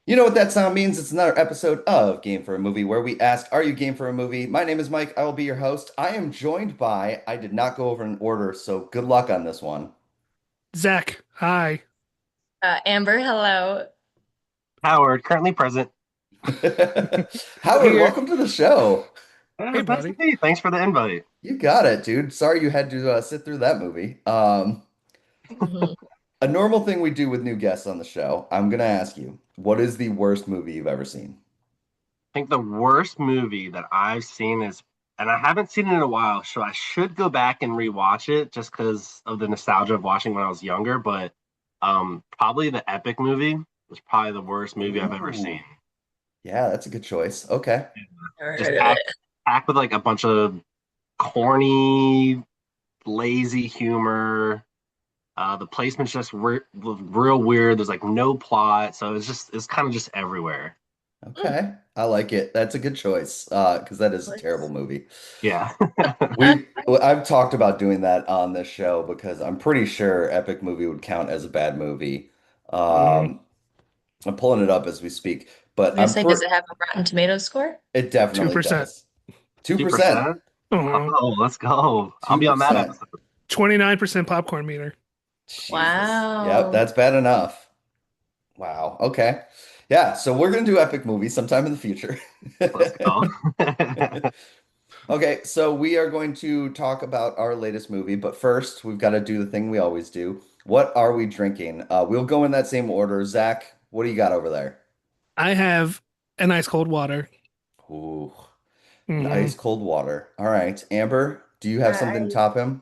You know what that sound means? It's another episode of Game for a Movie where we ask, are you game for a movie? My name is Mike. I will be your host. I am joined by, I did not go over in order, so good luck on this one. Zach, hi. Amber, hello. Howard, currently present. Howard, Here. welcome to the show. Hey, Nice to buddy. see you. Thanks for the invite. You got it, dude. Sorry you had to sit through that movie. Mhm. A normal thing we do with new guests on the show, I'm going to ask you, what is the worst movie you've ever seen? I think the worst movie that I've seen is, and I haven't seen it in a while, so I should go back and rewatch it just because of the nostalgia of watching when I was younger. But probably the Epic movie was probably the worst movie I've ever Ooh, seen. yeah, that's a good choice. Okay. Never Just heard of it. packed with like a bunch of corny, lazy humor. The placement's just real weird. There's like no plot, so it's kind of just everywhere. Mm, Okay. I like it. That's a good choice. Because that is a terrible let's- movie. Yeah. I've talked about doing that on this show because I'm pretty sure Epic Movie would count as a bad movie. Mhm. Um, I'm pulling it up as we speak, but I was gonna say, does it have a Rotten Tomatoes score? it definitely 2%. does. 2%. 2%. Oh, Oh, let's go. I'll be on that 2%. episode. 29% popcorn meter. Jesus. Yep, Wow. that's bad enough. Wow. Okay. Yeah, so we're gonna do Epic Movie sometime in the future. Let's go. Okay, so we are going to talk about our latest movie, but first we've got to do the thing we always do. What are we drinking? We'll go in that same order. Zach, what do you got over there? I have an ice cold water. Ooh, Hmm. nice cold water. All right, Amber, do you have something to I top him?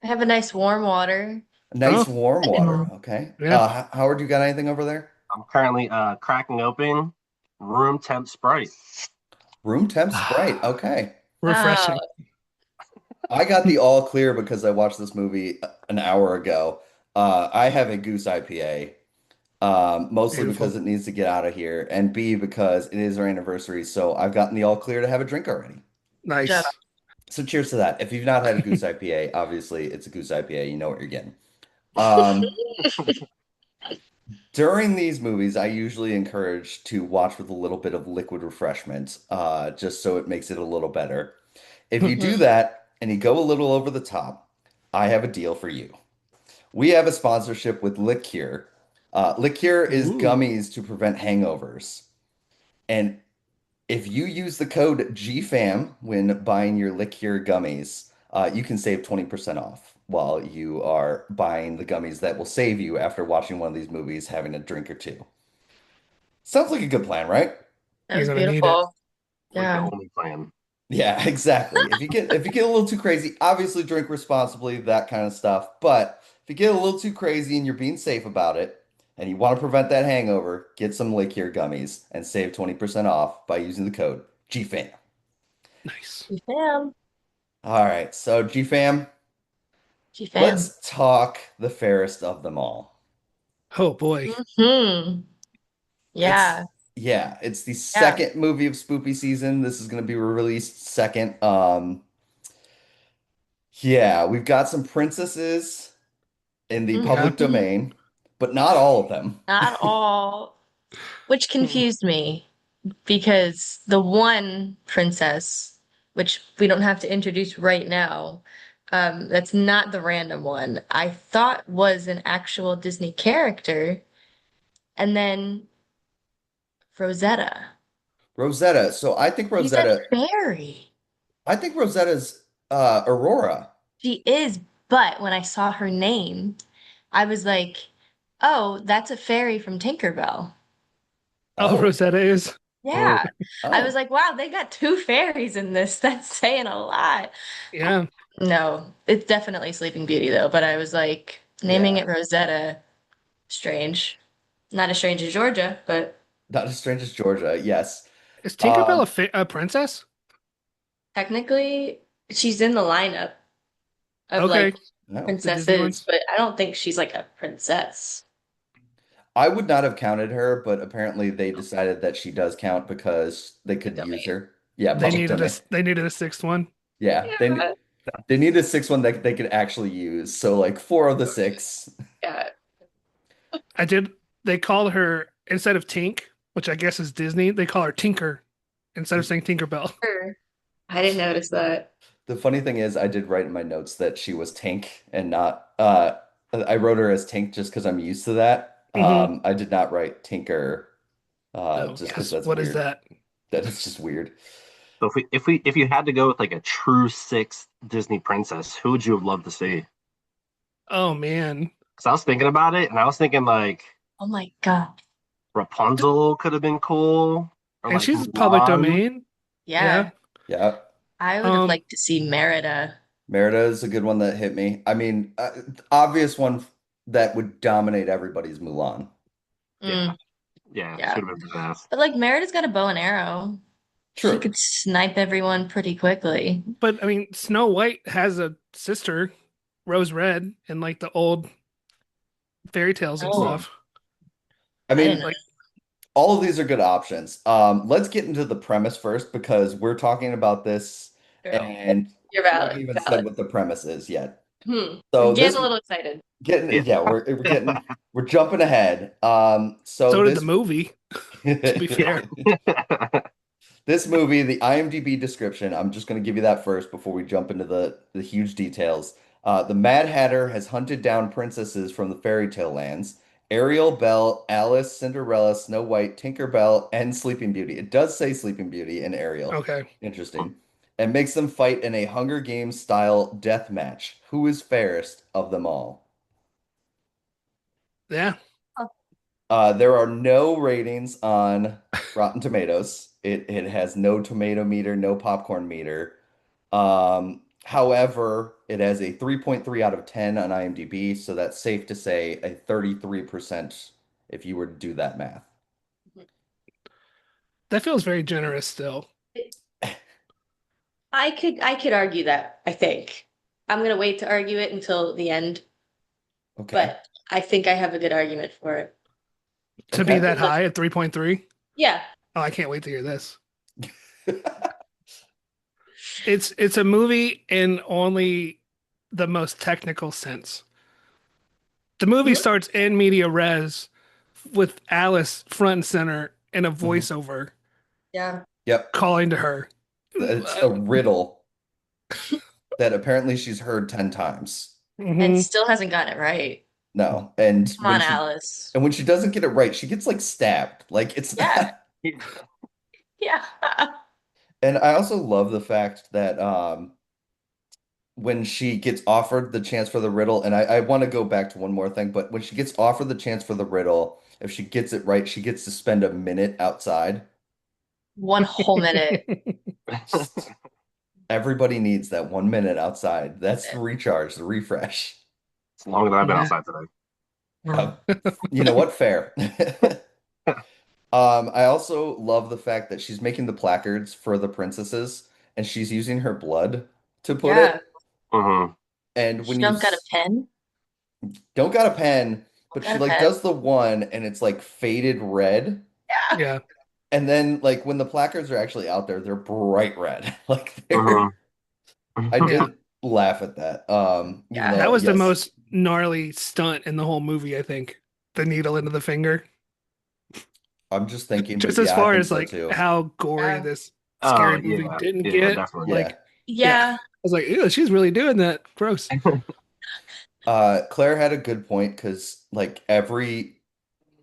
I have a nice warm water. Nice Oh, warm water. Mm. Okay. yeah. Howard, you got anything over there? I'm currently cracking open room temp Sprite. Room temp Sprite. Okay. Wow. Refreshing. I got the all clear because I watched this movie an hour ago. I have a Goose IPA. Mostly because Beautiful. it needs to get out of here, and B, because it is our anniversary, so I've gotten the all clear to have a drink already. Good job. Nice. So cheers to that. If you've not had a Goose IPA, obviously it's a Goose IPA, you know what you're getting. Um, During these movies, I usually encourage to watch with a little bit of liquid refreshment, just so it makes it a little better. If you do Mhm. that and you go a little over the top, I have a deal for you. We have a sponsorship with Liqueur. Liqueur is Ooh, gummies to prevent hangovers. And if you use the code GFAM when buying your Liqueur gummies, you can save 20% off while you are buying the gummies that will save you after watching one of these movies, having a drink or two. Sounds like a good plan, right? That you're was gonna need it. beautiful. Like the Yeah. only plan. Yeah, exactly. If you get a little too crazy, obviously drink responsibly, that kind of stuff. But if you get a little too crazy and you're being safe about it, and you want to prevent that hangover, get some Liqueur gummies and save 20% off by using the code GFAM. Nice. Fam. All right, so GFAM, Fam. let's talk the fairest of them all. Oh boy. Hmm. It's Yeah. yeah, it's the Yeah. second movie of Spoopy season. This is going to be released second. Yeah, we've got some princesses in the Yeah. public domain, but not all of them. Not all, which confused me because the one princess, which we don't have to introduce right now, that's not the random one, I thought was an actual Disney character, and then Rosetta. Rosetta. So She's a fairy. I think Rosetta's Aurora. She is, but when I saw her name, I was like, oh, that's a fairy from Tinkerbell. Oh, Oh, Rosetta is. Yeah. Mm. I was oh, like, wow, they got two fairies in this. That's saying a lot. Yeah. No, it's definitely Sleeping Beauty though, but I was like, naming yeah. it Rosetta, strange. Not as strange as Georgia, but Not as strange as Georgia. Yes. Is Tinkerbell Um, a princess? technically she's in the lineup of Okay. like no. The Disney princesses, ones. but I don't think she's like a princess. I would not have counted her, but apparently they decided that she does count because they Public could use domain. her. Yeah, They public needed a domain. they needed a sixth one. Yeah, Yeah. they need a sixth one that they could actually use. So like four of the six. Yeah. I did. They called her instead of Tink. which I guess is Disney. They call her Tinker instead of saying Tinkerbell. Sure. I didn't notice that. The funny thing is, I did write in my notes that she was Tink and not. I wrote her as Tink just because I'm used to that. Hmm. I did not write Tinker, So, just because yes, that's what is weird. that? That is just weird. So if you had to go with like a true sixth Disney princess, who would you have loved to see? Oh man. Because I was thinking about it, and I was thinking like Oh my God. Rapunzel could have been cool, or And like she's public Mulan. domain. Yeah. Yeah. Yeah, I would have Um, liked to see Merida. Merida is a good one that hit me. I mean, obvious one that would dominate everybody's Mulan. Yeah, Mm, yeah, yeah. should have been badass. But like Merida's got a bow and arrow. She True. could snipe everyone pretty quickly. but I mean, Snow White has a sister, Rose Red, in like the old fairy tales and Oh, stuff. I I didn't mean, know. Like, all of these are good options. Let's get into the premise first because we're talking about this True. and You're we haven't valid. even said Valid. what the premise is yet. I'm So getting this a little excited. getting Yeah. yeah, we're jumping ahead. So so did the this movie, to be Yeah. fair. this movie, the IMDb description, I'm just going to give you that first before we jump into the huge details. The Mad Hatter has hunted down princesses from the fairy tale lands. Ariel, Belle, Alice, Cinderella, Snow White, Tinker Bell, and Sleeping Beauty. It does say Sleeping Beauty and Ariel. Okay. Interesting. And makes them fight in a Hunger Games style death match. Who is fairest of them all? Yeah. There are no ratings on Rotten Tomatoes. It has no tomato meter, no popcorn meter. However, it has a 3.3 out of 10 on IMDb, so that's safe to say a 33% if you were to do that math. That feels very generous still. I could argue that, I think. I'm gonna wait to argue it until the end, Okay. but I think I have a good argument for it. To be Okay. that high at 3.3. Yeah. Oh, I can't wait to hear this. It's a movie in only the most technical sense. The movie Mhm. starts in media res with Alice front and center in a Mhm. voiceover Yeah. Yep. calling to her. It's a riddle that apparently she's heard 10 times. And Hmm. still hasn't gotten it right. No. And Come on, Alice. when she doesn't get it right, she gets like stabbed. Like it's Yeah. not. Yeah. And I also love the fact that when she gets offered the chance for the riddle, and I want to go back to one more thing, but when she gets offered the chance for the riddle, if she gets it right, she gets to spend a minute outside. One whole minute. Just everybody needs that 1 minute outside. That's That's the recharge, the refresh. It's longer than I've been Yeah. outside today. Uh, it. you know what? Fair. I also love the fact that she's making the placards for the princesses and she's using her blood to put Yeah. it. Hmm. And She when don't got a pen. don't got a pen, Don't but got she a like pen. does the one and it's like faded red. Yeah. Yeah. And then like when the placards are actually out there, they're bright red. Like they're Hmm. I Yeah. did laugh at that. Even Yeah. That though was the yes, most gnarly stunt in the whole movie, I think. The needle into the finger. I'm just thinking, but Just as yeah, I far think as so like too. how gory Yeah. this Oh scary movie yeah, didn't yeah, get. definitely. Yeah. Like, yeah. Yeah. I was like, ew, she's really doing that. Gross. Claire had a good point because like every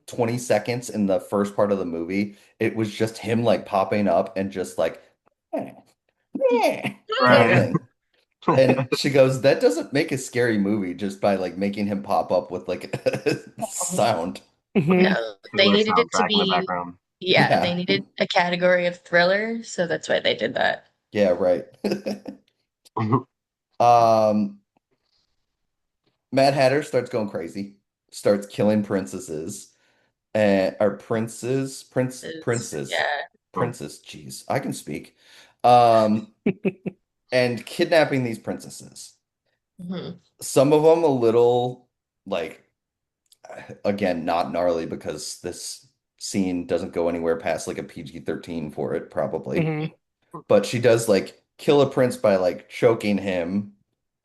20 seconds in the first part of the movie, it was just him like popping up and just like "Eh, eh," kind of Yeah. thing. And she goes, that doesn't make a scary movie just by like making him pop up with like a sound. With Hmm. No, the they killer needed it to soundtrack in the be, background. yeah, they Yeah. needed a category of thriller, so that's why they did that. Yeah, right. Um, Mad Hatter starts going crazy, starts killing princesses, or princes, Yeah. princess. Jeez, I can speak. Um, and kidnapping these princesses. Hmm. Some of them a little like again not gnarly because this scene doesn't go anywhere past like a PG-13 for it probably. Hmm. But she does like kill a prince by like choking him,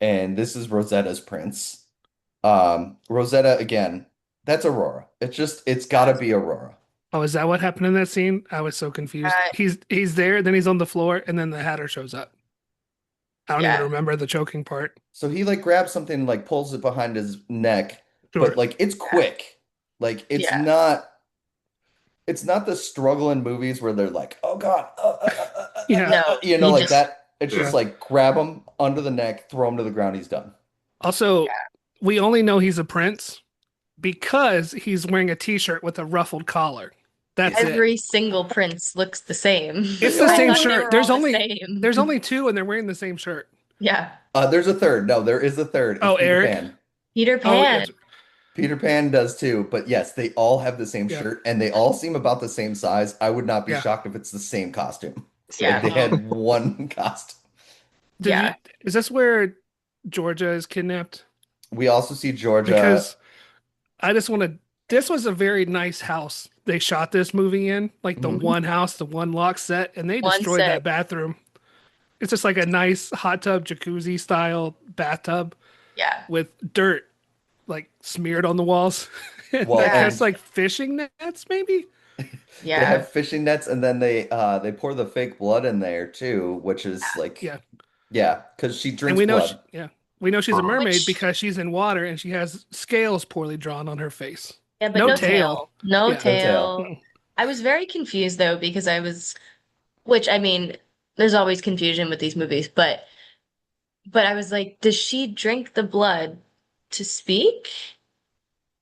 and this is Rosetta's prince. Rosetta again, that's Aurora. It's just it's Yeah. gotta be Aurora. Oh, is that what happened in that scene? I was so confused. Uh, He's there, then he's on the floor, and then the Hatter shows up. I don't even yeah, remember the choking part. So he like grabs something and like pulls it behind his neck, Sure. but like it's yeah, quick. Like yeah. it's not the struggle in movies where they're like, "Oh God," Yeah. No, you know, he like just that. It's Yeah. just like grab him under the neck, throw him to the ground, he's done. Also, we only know he's a prince because he's wearing a t-shirt with a ruffled collar. That's Yeah. it. every single prince looks the same. It's They the I same thought all they shirt. were all the same. There's only two and they're wearing the same shirt. Yeah, there's a third. No, there is a third. It's Oh, Peter Eric. Pan. Peter Oh, Pan. yes. Peter Pan does too, but yes, they all have the same Yeah. shirt and they all seem about the same size. I would not be Yeah. shocked if it's the same costume. Like Yeah, they Same. had one costume. Did you yeah. is this where Georgia is kidnapped? We also see Georgia. Because I just want to this was a very nice house they shot this movie in, like the Mhm. one house, the one lock set, and they One destroyed set. that bathroom. It's just like a nice hot tub jacuzzi style bathtub Yeah, with dirt like smeared on the walls. And Well, I yeah, guess and like fishing nets, maybe? they yeah. have fishing nets, and then they pour the fake blood in there too, which is like Yeah. yeah, because she And drinks blood. we know she's a Mhm. mermaid Which, because she's in water and she has scales poorly drawn on her face. yeah, but No no Mhm. tail. tail. No Yeah. No tail. tail. I was very confused though because which I mean, there's always confusion with these movies, but I was like, does she drink the blood to speak?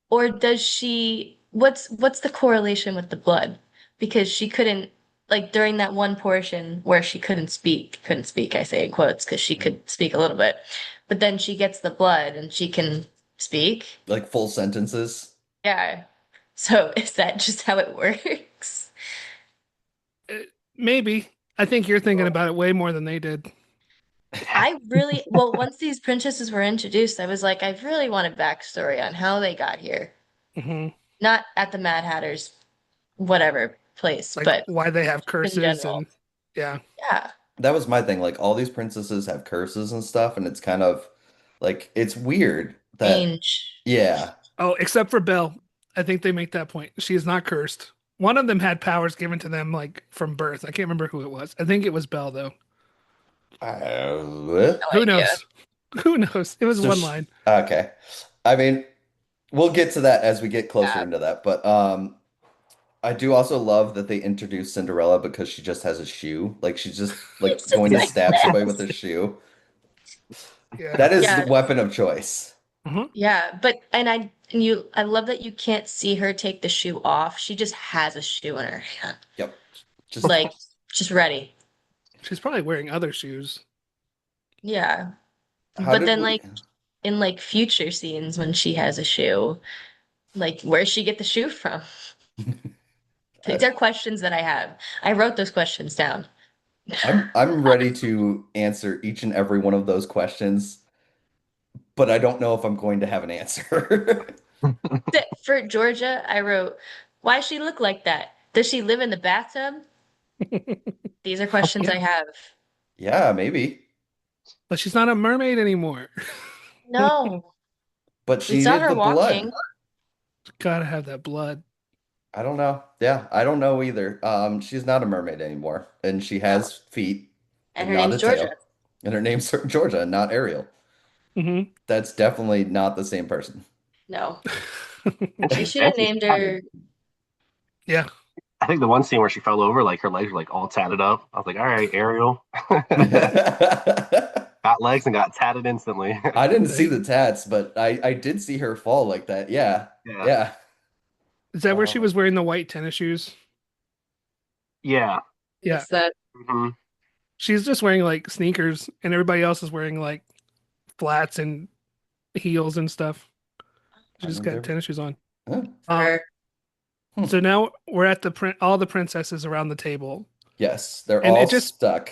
Or does she, what's the correlation with the blood? Because she couldn't, like during that one portion where she couldn't speak, I say in quotes, because she could speak a little bit. But then she gets the blood and she can speak. Like full sentences. Yeah. So is that just how it works? Uh, Maybe. I think you're thinking about it way more than they did. I really, well, once these princesses were introduced, I was like, I really want a backstory on how they got here. Hmm. Not at the Mad Hatter's whatever place, Like but why they have in curses general. and yeah. Yeah. That was my thing. Like all these princesses have curses and stuff, and it's kind of like it's weird that Change. yeah. Oh, except for Belle. I think they make that point. She is not cursed. One of them had powers given to them like from birth. I can't remember who it was. I think it was Belle though. No Who idea. knows? Who knows? It was So one sh line. okay. I mean, we'll get to that as we get closer Yeah. into that, but I do also love that they introduced Cinderella because she just has a shoe. Like she's just like It's just going to Yeah. like stab somebody with that. a shoe. Yeah. That is the Yeah. weapon of choice. Hmm. Yeah. But I love that you can't see her take the shoe off. She just has a shoe in her hand. Yep. Just Like just ready. She's probably wearing other shoes. Yeah. how But did then we like in like future scenes when she has a shoe, like where's she get the shoe from? These are questions that I have. I wrote those questions down. I'm ready to answer each and every one of those questions, but I don't know if I'm going to have an answer. For Georgia, I wrote, why she look like that? Does she live in the bathtub? These are questions Yeah. I have. Yeah, maybe. But she's not a mermaid anymore. No, But we she saw needed her the blood. walking. Gotta have that blood. I don't know. Yeah, I don't know either. She's not a mermaid anymore, and she No. has feet And and her not name's a Georgia. tail. And her name's Georgia, not Ariel. Hmm. That's definitely not the same person. No. And They she's should have fancy. named her. Yeah. I think the one scene where she fell over, like her legs were like all tatted up. I was like, all right, Ariel. I Got legs and got tatted instantly. didn't see They- the tats, but I did see her fall like that. Yeah. Yeah. Yeah. Is that where she Oh. was wearing the white tennis shoes? Yeah. Yeah. Yes, that. Hmm. She's just wearing like sneakers and everybody else is wearing like flats and heels and stuff. She I just mean, got they're tennis shoes on. huh. Um, Her. Hmm. so now we're at all the princesses around the table. Yes, they're And all stuck.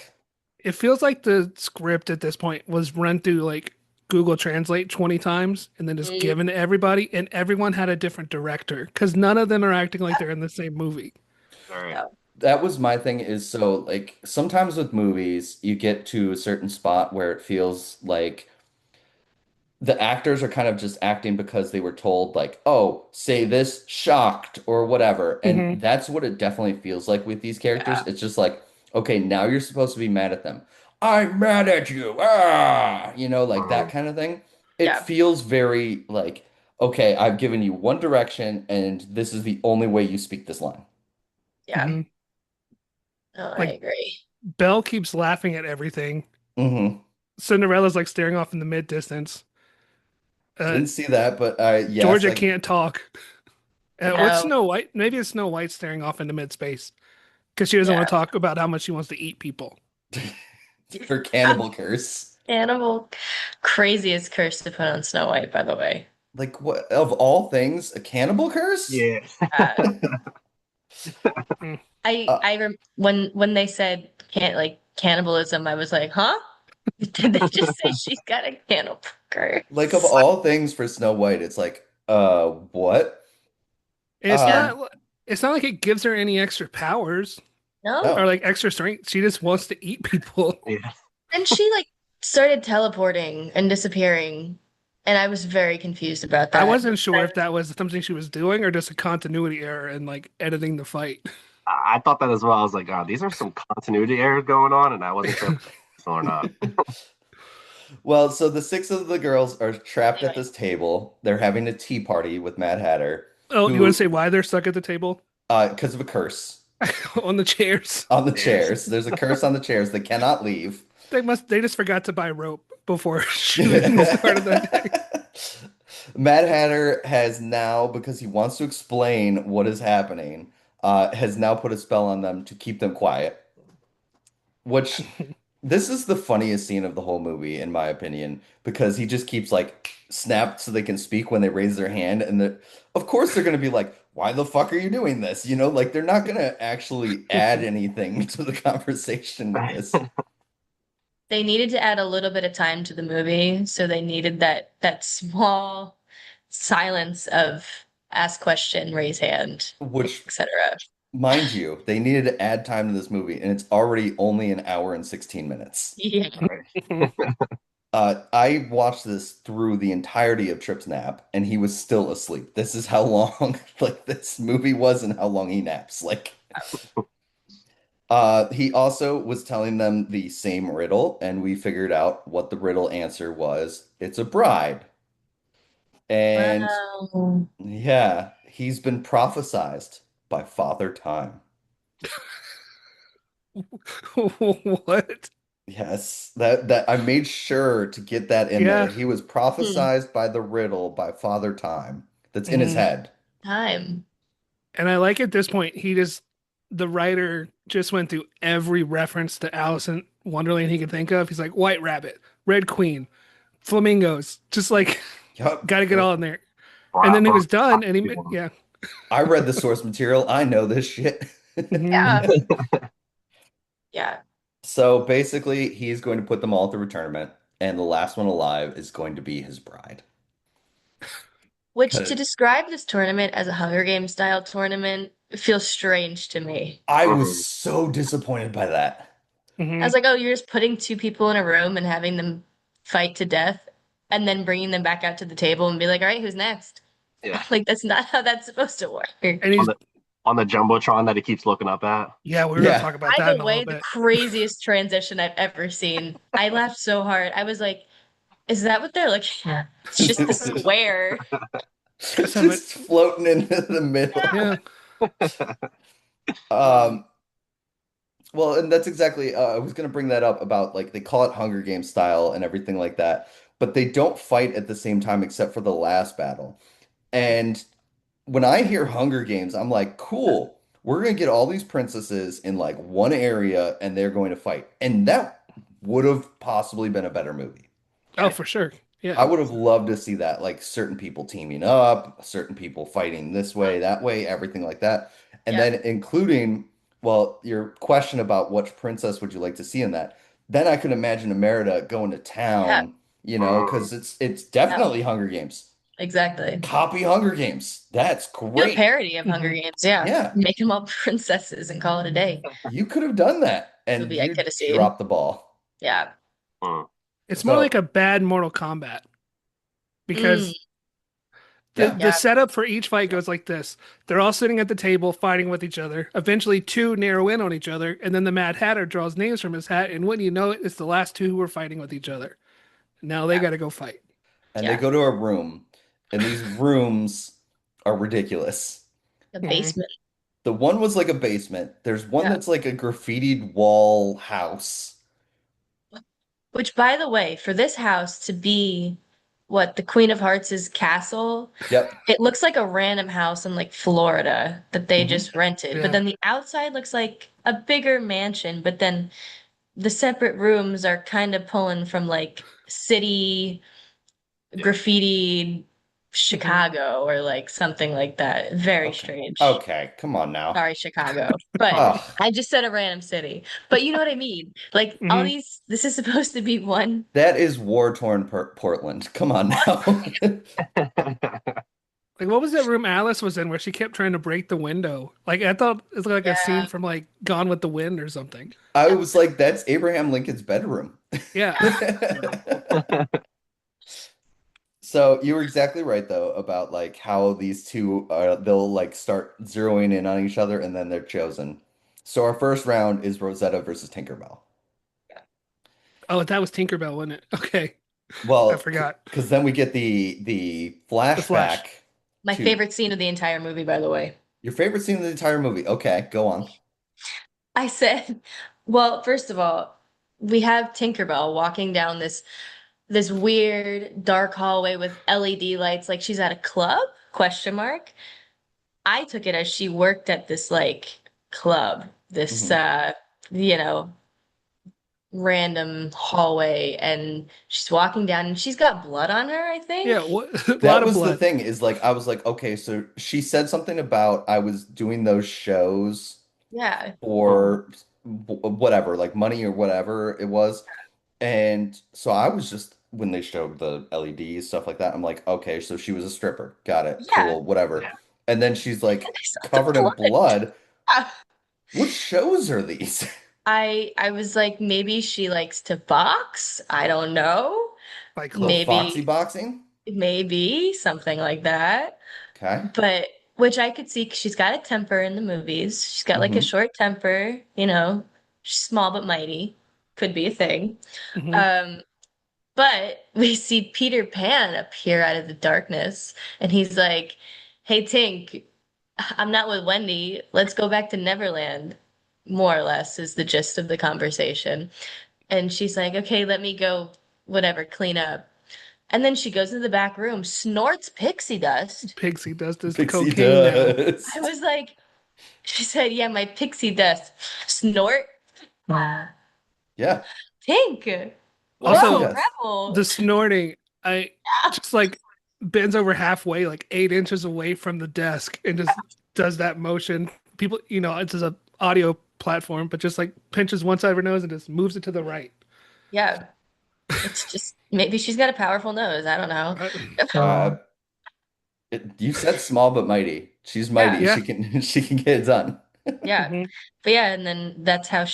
it feels like the script at this point was run through like Google Translate 20 times and then just Mm, given to everybody, and everyone had a different director because none of them are acting like they're in the same movie. All right. no. That was my thing is so like sometimes with movies you get to a certain spot where it feels like the actors are kind of just acting because they were told like, oh, say this shocked or whatever. And Hmm. that's what it definitely feels like with these characters. Yeah. It's just like, okay, now you're supposed to be mad at them. I'm mad at you. Ah, like that Mhm. kind of thing. It Yeah. feels very like, okay, I've given you one direction and this is the only way you speak this line. Yeah. Hmm. No, I Like agree. Belle keeps laughing at everything. Hmm. Cinderella's like staring off in the mid distance. Uh, Didn't see that, but yes, Georgia like can't talk. What's No. Snow White? Maybe it's Snow White staring off into mid space because she doesn't Yeah. want to talk about how much she wants to eat people. her cannibal curse. Animal craziest curse to put on Snow White, by the way. Like what of all things, a cannibal curse? Yeah. Uh, Mm. when they said can't like cannibalism, I was like, huh? Did they just say she's got a cannibal Like of curse? all things for Snow White, it's like, what? It's Yeah. Um, not. It's not like it gives her any extra powers No. or no. like extra strength. She just wants to eat people. Yeah. And she like started teleporting and disappearing, and I was very confused about I that. wasn't sure if that was something she was doing or just a continuity error and like editing the fight. I thought that as well. I was like, oh, these are some continuity errors going on, and I wasn't sure if it was or not. Well, so the six of the girls are trapped at Anyway, this table. They're having a tea party with Mad Hatter, Oh, you want to who, say why they're stuck at the table because of a curse on the chairs? on the Yes. chairs. There's a curse on the chairs. They cannot leave. They just forgot to buy rope before shooting started that day. Mad Hatter has now, because he wants to explain what is happening, has now put a spell on them to keep them quiet, which this is the funniest scene of the whole movie, in my opinion, because he just keeps like snapped so they can speak when they raise their hand, and of course they're gonna be like, "Why the fuck are you doing this?" Like they're not gonna actually add anything to the conversation with this. they needed to add a little bit of time to the movie, so they needed that small silence of ask question, raise hand, Which, etc. mind you, they needed to add time to this movie, and it's already only an hour and 16 minutes. Yeah. Right. I watched this through the entirety of Trip's nap, and he was still asleep. This is how long, like, this movie was and how long he naps. Like, he also was telling them the same riddle, and we figured out what the riddle answer was. It's a bride. And Wow. yeah, he's been prophesized by Father Time. What? Yes, that I made sure to get that in there. Yeah. He was Hmm. prophesized by the riddle by Father Time. That's in his Mhm. head. Time. And I like at this point, the writer just went through every reference to Alice in Wonderland he could think of. He's like, White Rabbit, Red Queen, Flamingos, just like, Yup. got to get all in there. And then he Bravo. was done, and yeah. I read the source material. I know this shit. Mhm. Yeah. Yeah. So basically, he's going to put them all through a tournament, and the last one alive is going to be his bride. Which to 'Cause describe this tournament as a Hunger Games style tournament feels strange to me. I was Mhm. so disappointed by that. I was Mhm. like, oh, you're just putting two people in a room and having them fight to death and then bringing them back out to the table and be like, all right, who's next? Yeah. Like, that's not how that's supposed to work. And On he's, the on the jumbotron that he keeps looking up at. yeah, we're going to Yeah. talk about By that the in a little way, the bit. craziest transition I've ever seen. I laughed so hard. I was like, is that what they're looking at? It's just the square. Just have it. Just floating into the middle. Yeah. Um, well, and that's exactly, I was going to bring that up about like they call it Hunger Games style and everything like that, but they don't fight at the same time except for the last battle. And when I hear Hunger Games, I'm like, cool. We're going to get all these princesses in like one area and they're going to fight. And that would have possibly been a better movie. Oh, for sure. I Yeah. would have loved to see that, like certain people teaming up, certain people fighting this way, that way, everything like that. And Yeah. then including, well, your question about which princess would you like to see in that? Then I could imagine Emerita going to Yeah. town, Mm. because it's Yeah. definitely Hunger Games. Exactly. Copy Hunger Games. That's Do a great. parody of Hunger Mhm. Games. Yeah. Yeah, Make them all princesses and call it a day. you could have done that, and Movie I you could have seen. dropped the ball. Yeah. Mm. It's more like So a bad Mortal Kombat. Mm, because Yeah. the yeah, setup for each fight goes like this. They're all sitting at the table fighting with each other. Eventually two narrow in on each other, and then the Mad Hatter draws names from his hat, and wouldn't you know it, it's the last two who are fighting with each other. Now they yeah, got to go fight. And they yeah. go to a room, and these rooms are ridiculous. The Mhm. basement. The one was like a basement. There's one Yeah. that's like a graffitied wall house. Which, by the way, for this house to be what the Queen of Hearts' castle, Yep. it looks like a random house in like Florida that they Hmm. just rented. But Yeah. then the outside looks like a bigger mansion, but then the separate rooms are kind of pulling from like city graffiti Mhm. Chicago or like something like that. Very Okay. strange. Okay. Come on now. Sorry, Chicago. But Oh, I just said a random city. But you know what I mean? Like all Mhm. these, this is supposed to be one. that is war-torn Portland. Come on now. Like what was that room Alice was in where she kept trying to break the window? Like I thought it was like a scene Yeah. from like Gone with the Wind or something. I was like, that's Abraham Lincoln's bedroom. Yeah. So you were exactly right though about like how these two they'll like start zeroing in on each other and then they're chosen. So our first round is Rosetta versus Tinkerbell. Oh, that was Tinkerbell, wasn't it? Okay. I Well, forgot. because then we get the The Flash. flashback My to favorite scene of the entire movie, by the way. your favorite scene in the entire movie. Okay, go on. I said, well, first of all, we have Tinkerbell walking down this weird dark hallway with LED lights like she's at a club? Question mark. I took it as she worked at this like club, this Hmm. you know, random hallway and she's walking down and she's got blood on her, I Yeah, think. what, a lot That of was the blood. thing is like I was like, okay, so she said something about I was doing those shows Yeah. for whatever, like money or whatever it was. And so I was just when they showed the LEDs, stuff like that, I'm like, okay, so she was a stripper. Got it. Yeah. Cool, whatever. And then she's And like I saw the covered in blood. blood. What shows are these? I was like, maybe she likes to box. I don't know. Fight Little Club. foxy Maybe, boxing? maybe something like that. Okay. But which I could see 'cause she's got a temper in the movies. She's got like a Hmm. short temper, she's small but mighty. Could be a thing. Hmm. Um, but we see Peter Pan appear out of the darkness, and he's like, "Hey, Tink, I'm not with Wendy. Let's go back to Neverland." More or less is the gist of the conversation. And she's like, "Okay, let me go, whatever, clean up." And then she goes into the back room, snorts pixie dust. Pixie dust is the Pixie cocaine now. I dust. was like, she said, "Yeah, my pixie dust." Snort. Yeah, Tink. pixie Also, Whoa, dust. the rebel. snorting, I just like bends over halfway, like 8 inches away from the desk, and just does that motion. People, it's a audio platform, but just like pinches one side of her nose and just moves it to the right. Yeah, it's just maybe she's got a powerful nose. I don't know. Uh, Uh, you said small but mighty. She's Yeah, mighty. yeah. She can she can get it done. yeah. Hmm. But yeah, and then that's how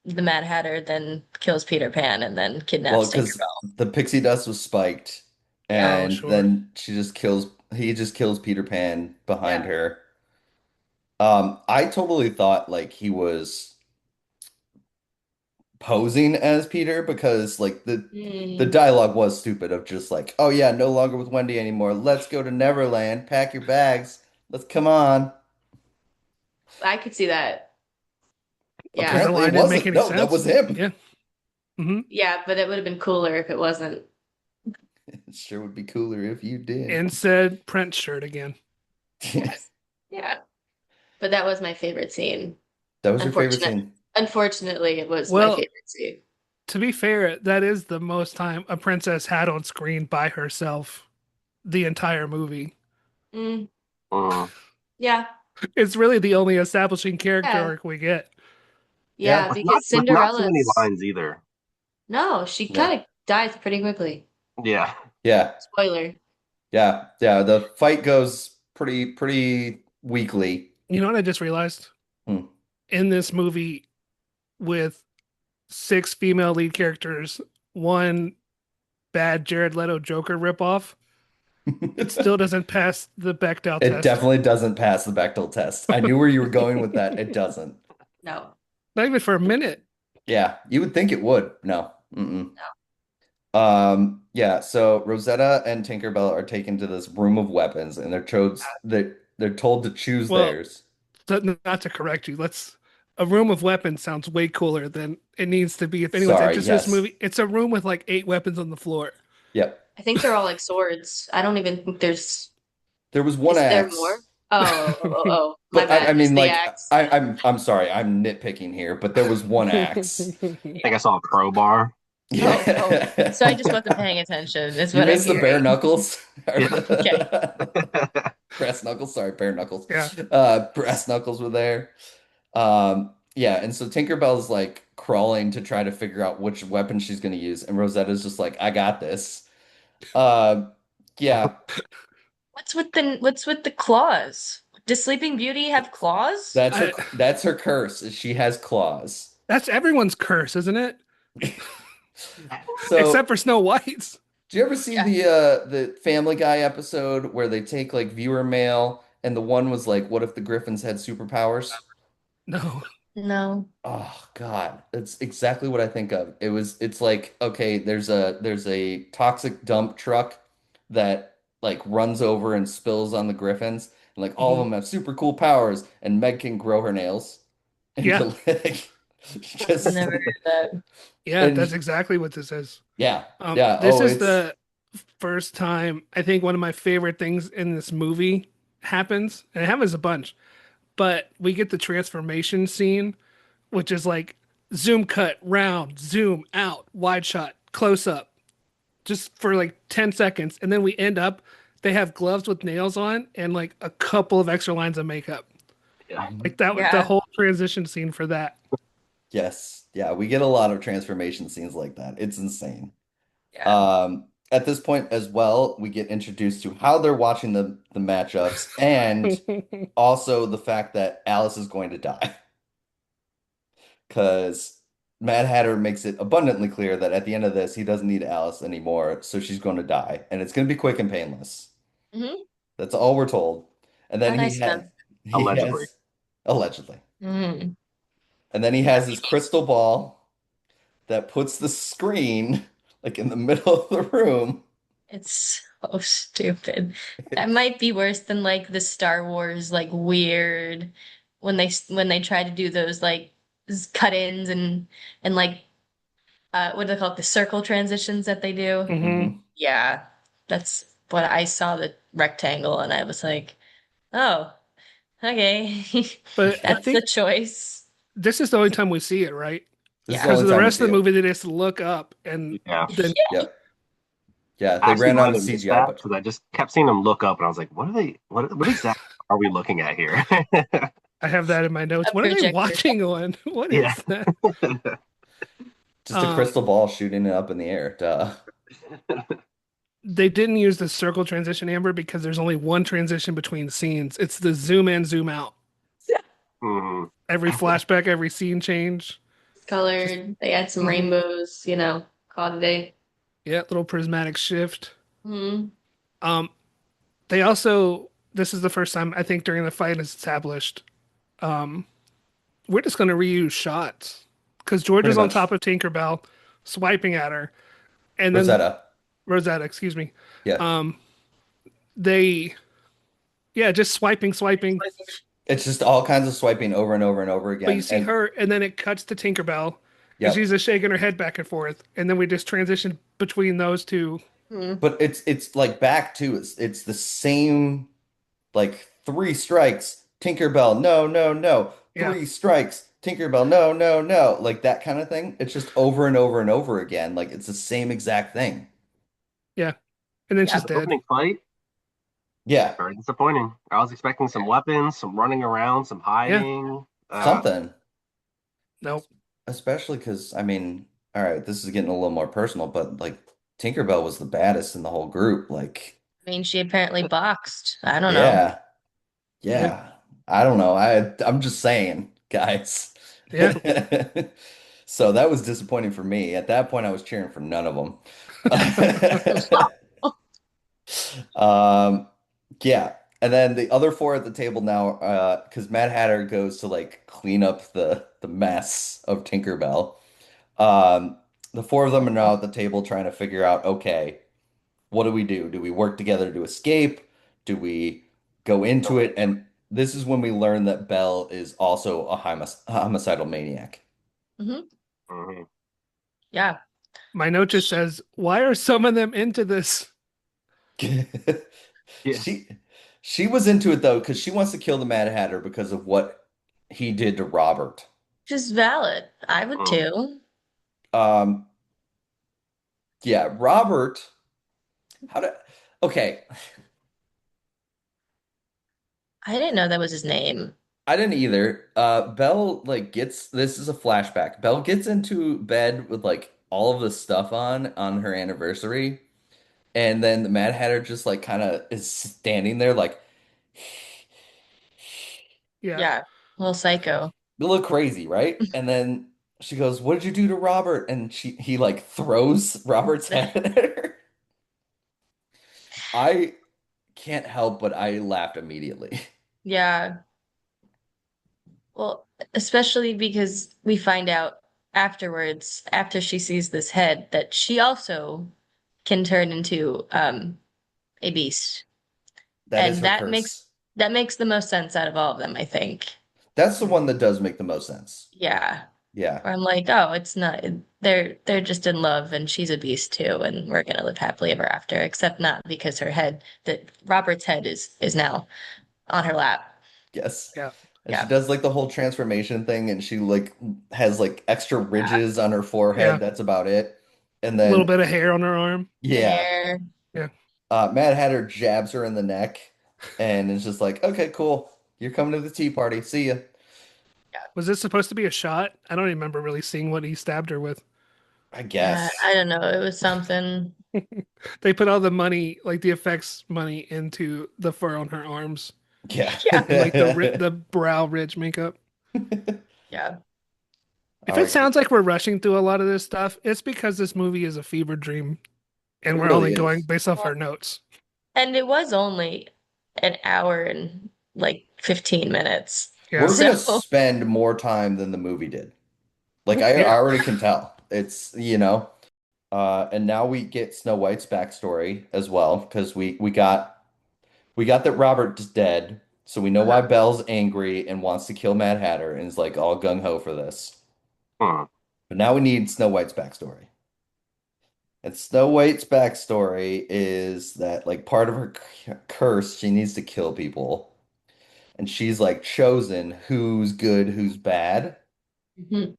the Mad Hatter then kills Peter Pan and then Well, kidnaps because Tinkerbell. the pixie dust was spiked, Yeah, Oh, and sure. then he just kills Peter Pan behind yeah. her. I totally thought like he was posing as Peter because like the Mm, dialogue was stupid of just like, oh yeah, no longer with Wendy anymore. Let's go to Neverland. Pack your bags. Let's come on. I could see that. Because the Yeah. Apparently it line didn't make wasn't. any No, that sense. was him. Yeah. Hmm. Yeah, but it would have been cooler if it wasn't. It sure would be cooler if you did. And said Prince shirt again. Yes. Yeah. But that was my favorite scene. That was your favorite Unfortunate. scene. Unfortunately, it was my Well, favorite scene. to be fair, that is the most time a princess had on screen by herself the entire movie. Mm, Mm. yeah. It's really the only establishing character Yeah. arc we get. Yeah, Yeah, because With not too many Cinderella's lines either. no, she yeah, kind of dies pretty quickly. Yeah. yeah, Spoiler. yeah. The fight goes pretty weakly. You know what I just realized? Hmm. In this movie with six female lead characters, one bad Jared Leto Joker ripoff, It still doesn't pass the Bechdel It test. definitely doesn't pass the Bechdel test. I knew where you were going with that. It doesn't. No. Not even for a minute. Yeah, you would think it would. No. Mm-mm. No. Yeah, so Rosetta and Tinkerbell are taken to this room of weapons and they're told to choose Well, theirs. not to correct you. Let's a room of weapons sounds way cooler than it needs to be. If anyone's Sorry, interested in this yes. movie, it's a room with like 8 weapons on the floor. Yep. I think they're all like swords. I don't even think there's. There was one Is there more? axe. Oh, my But I bad. Just mean, the like, axe. I'm sorry, I'm nitpicking here, but there was one axe. I think I Yeah. saw a crowbar. Oh. So I just Yeah. wasn't paying attention, is You what I'm missed the bare hearing. knuckles? Yeah. Okay. Brass knuckles, sorry, bare knuckles. Yeah. Brass knuckles were there. Yeah, and so Tinkerbell's like crawling to try to figure out which weapon she's gonna use, and Rosetta's just like, I got this. Uh, yeah, What's with the claws? Does Sleeping Beauty have claws? I, that's her curse, is she has claws. that's everyone's curse, isn't it? Except So for Snow White's. do you ever see Yeah. the Family Guy episode where they take like viewer mail and the one was like, what if the Griffins had superpowers? No. No. Oh God, it's exactly what I think of. It's like, okay, there's a toxic dump truck that like runs over and spills on the Griffins, and like all of Mhm. them have super cool powers, and Meg can grow her nails Yeah. into like just Never heard that. Yeah, that's and exactly what this is. yeah, yeah. This Oh, is it's the first time I think one of my favorite things in this movie happens, and it happens a bunch, but we get the transformation scene, which is like zoom cut, round, zoom out, wide shot, close up, just for like 10 seconds. And then we end up, they have gloves with nails on and like a couple of extra lines of makeup. Yeah. Like that was the Yeah. whole transition scene for that. yes, yeah. We get a lot of transformation scenes like that. It's insane. Yeah. At this point as well, we get introduced to how they're watching the matchups and also the fact that Alice is going to die. Because Mad Hatter makes it abundantly clear that at the end of this, he doesn't need Alice anymore, so she's going to die, and it's going to be quick and painless. Hmm. That's all we're told. And How then nice of them. he Allegedly. has allegedly, Mm. and then he Yeah, has his crystal ball that puts the screen like in the middle of the room. it's so stupid. That might be worse than like the Star Wars like weird when they try to do those like cut-ins and like what do they call it, the circle transitions that they do. Hmm. Mhm. Yeah, that's what I saw, the rectangle, and I was like, oh, okay. But I That's the think choice. this is the only time we see it, right? This is the Yeah. Because only of the time we rest see of the it. movie, they just look up and Yeah. then Yep. Yeah, I they actually ran might out of have missed CGI that budget. because I just kept seeing them look up and I was like, what are they what exactly are we looking at here? I have that in my notes. A What are they projector. watching on? What Yeah. is that? Just a Um, crystal ball shooting it up in the air. Duh. they didn't use the circle transition, Amber, because there's only one transition between scenes. It's the zoom in, zoom out. Hmm. Every flashback, every scene change. Just Colored. They had some mhm. rainbows, called it a day. Yeah, little prismatic shift. Hmm. Um, they also this is the first time I think during the fight is established. Um, we're just gonna reuse shots because George Pretty is on much. top of Tinkerbell, swiping at her, and then Rosetta. Rosetta, excuse me. Yeah. Um, they yeah, just swiping, swiping. It's just all kinds of swiping over and over and over But you again. see And her, and then it cuts to Tinkerbell, and she's yep. just shaking her head back and forth, and then we just transition between those two. Hmm. But it's like back to it's the same like three strikes, Tinkerbell, no, no, no. Yeah, Three strikes, Tinkerbell, no, no, no. Like that kind of thing. It's just over and over and over again. Like it's the same exact thing. yeah, and then Yeah. she's The dead. opening fight, Yeah, very disappointing. I was expecting some weapons, some running around, some Yeah, hiding. something. nope. Especially because I mean, all right, this is getting a little more personal, but like Tinkerbell was the baddest in the whole group. Like, I mean, she apparently boxed. I don't know. yeah, yeah. I don't know. I'm just saying, guys. Yeah, So that was disappointing for me. At that point, I was cheering for none of them. Um, yeah. And then the other four at the table now, because Mad Hatter goes to like clean up the mess of Tinkerbell. Um, the four of them are now at the table trying to figure out, okay, what do we do? Do we work together to escape? Do we go into it? And this is when we learn that Belle is also a homicidal maniac. Hmm. Mhm. Yeah. My note just says, "Why are some of them into this?" Yeah. She she was into it though because she wants to kill the Mad Hatter because of what he did to Robert. Just valid. I would Mm. too. Um, yeah, Robert. How did? Okay, I didn't know that was his name. I didn't either. Belle like gets this is a flashback. Belle gets into bed with like all of the stuff on her anniversary, and then the Mad Hatter just like kind of is standing there like Yeah. Yeah. Little psycho. you look crazy, right? And then she goes, "What did you do to Robert?" And he like throws Robert's head at her. I can't help but I laughed immediately. Yeah. Well, especially because we find out afterwards, after she sees this head, that she also can turn into a beast. That is And her that makes curse. that makes the most sense out of all of them, I think. That's the one that does make the most sense. Yeah. Yeah. Where I'm like, oh, it's not they're just in love and she's a beast too, and we're gonna live happily ever after, except not because her head that Robert's head is now on her lap. Yes. Yeah. And she Yeah. does like the whole transformation thing and she like has like extra Yeah. ridges on her forehead. Yeah. That's about it. And A little then bit of hair on her arm. The yeah, hair. Yeah. Mad Hatter jabs her in the neck and is just like, "Okay, cool. You're coming to the tea party. See ya." Was this supposed to be a shot? I don't remember really seeing what he stabbed her with. I Yeah, guess. I don't know. It was something. They put all the money, like the effects money, into the fur on her arms Yeah. Yeah. and like the brow ridge makeup. Yeah. If All it right. sounds like we're rushing through a lot of this stuff, it's because this movie is a fever dream It and we're only really going is. based off Well, our notes. and it was only an hour and like 15 minutes. Yeah. We're So gonna spend more time than the movie did. Like I Yeah. already can tell. It's, and now we get Snow White's backstory as well because we got that Robert is dead, so we know why uh-huh. Belle's angry and wants to kill Mad Hatter and is like all gung ho for this. Hmm. But now we need Snow White's backstory. And Snow White's backstory is that like part of her curse, she needs to kill people, and she's like chosen who's good, who's bad. Mhm.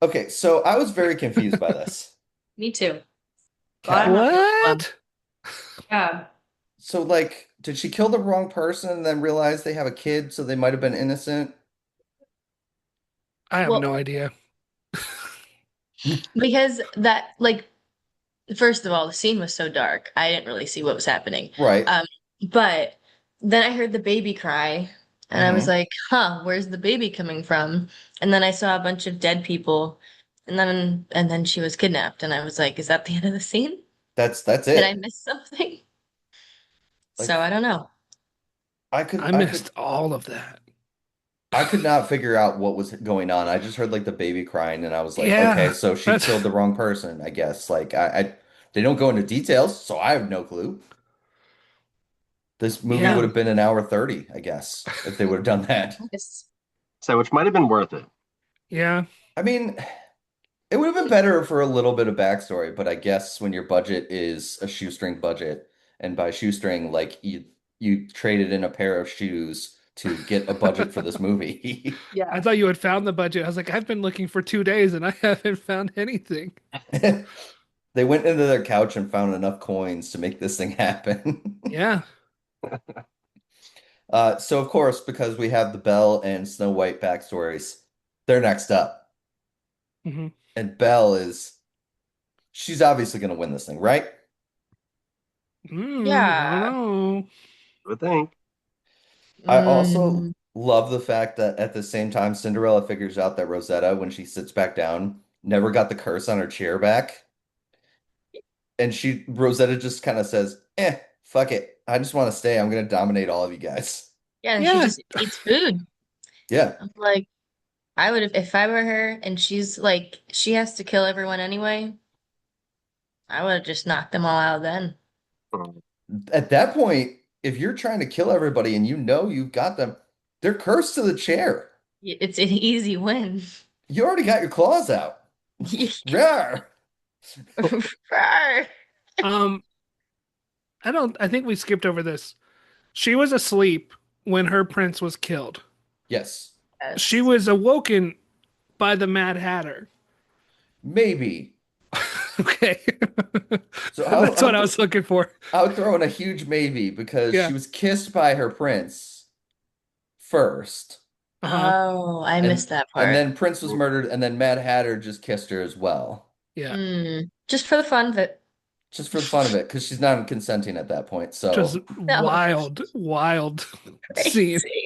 Okay, so I was very confused by this. Me too. But I'm Okay. not the only one. What? Yeah. So like, did she kill the wrong person and then realize they have a kid, so they might have been innocent? I have Well, no idea. because that like first of all, the scene was so dark. I didn't really see what was happening. Right. Um, but then I heard the baby cry, and I was Hmm. like, huh, where's the baby coming from? And then I saw a bunch of dead people, and then she was kidnapped, and I was like, is that the end of the scene? That's Did I it. miss something? So I Like don't know. I could I I could missed all of that. I could not figure out what was going on. I just heard like the baby crying and I was like, okay, Yeah. so she That's killed the wrong person, I guess. Like I they don't go into details, so I have no clue. This movie would yeah. No. have been an hour 30, I guess, if they would have done that. Yes. So, which might have been worth it. Yeah. I mean, it would have been better for a little bit of backstory, but I guess when your budget is a shoestring budget, and by shoestring, like you traded in a pair of shoes to get a budget for this movie. I Yeah. thought you had found the budget. I was like, I've been looking for 2 days and I haven't found anything. They went into their couch and found enough coins to make this thing happen. Yeah. So of course, because we have the Belle and Snow White backstories, they're next up. Hmm. And she's obviously going to win this thing, right? I don't Yeah. know. I would think. I also Mm, love the fact that at the same time, Cinderella figures out that Rosetta, when she sits back down, never got the curse on her chair back. And Rosetta just kind of says, fuck it. I just want to stay. I'm gonna dominate all of you guys. Yeah, and she Yeah. just eats food. Yeah. I'm like, I would have, if I were her and she's like, she has to kill everyone anyway, I would have just knocked them all out then. Mm. At that point, if you're trying to kill everybody and you know you've got them, they're cursed to the chair. It's an easy win. You already got your claws out. Rawr. Um, I think we skipped over this. She was asleep when her prince was killed. Yes. She Yes. was awoken by the Mad Hatter. Maybe. Okay. So That's what I was looking for. I would throw in a huge maybe because she Yeah. was kissed by her prince first. Uh-huh. Oh, I And missed that and part. then Prince was murdered, and then Mad Hatter just kissed her as well. Yeah. Just for the fun of it. Just for the fun of it, because she's not consenting at that point. Just So No, wild, wild scene. crazy.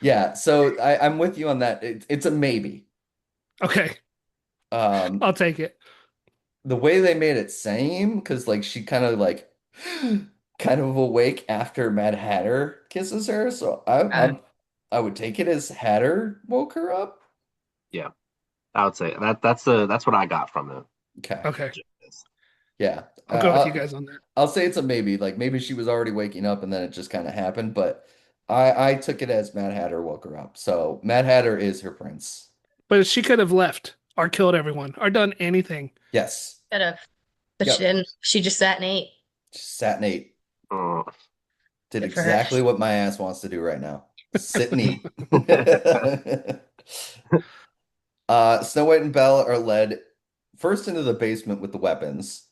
yeah, so I'm with you on that. It's a maybe. Okay. Um, I'll take it. the way they made it seem, because like she kind of like kind of awake after Mad Hatter kisses her. So Uh, I would take it as Hatter woke her up. Yeah, I would say that's what I got from it. Okay. Okay. Yeah. I'll go with you guys on that. I'll say it's a maybe. Like maybe she was already waking up and then it just kind of happened, but I took it as Mad Hatter woke her up. So Mad Hatter is her prince. But she could have left or killed everyone or done anything. Yes. could have, but she Yep. didn't. She just sat and ate. Just sat and ate. Mm. Did Good for her. exactly what my ass wants to do right now. Sit and eat. Snow White and Belle are led first into the basement with the weapons.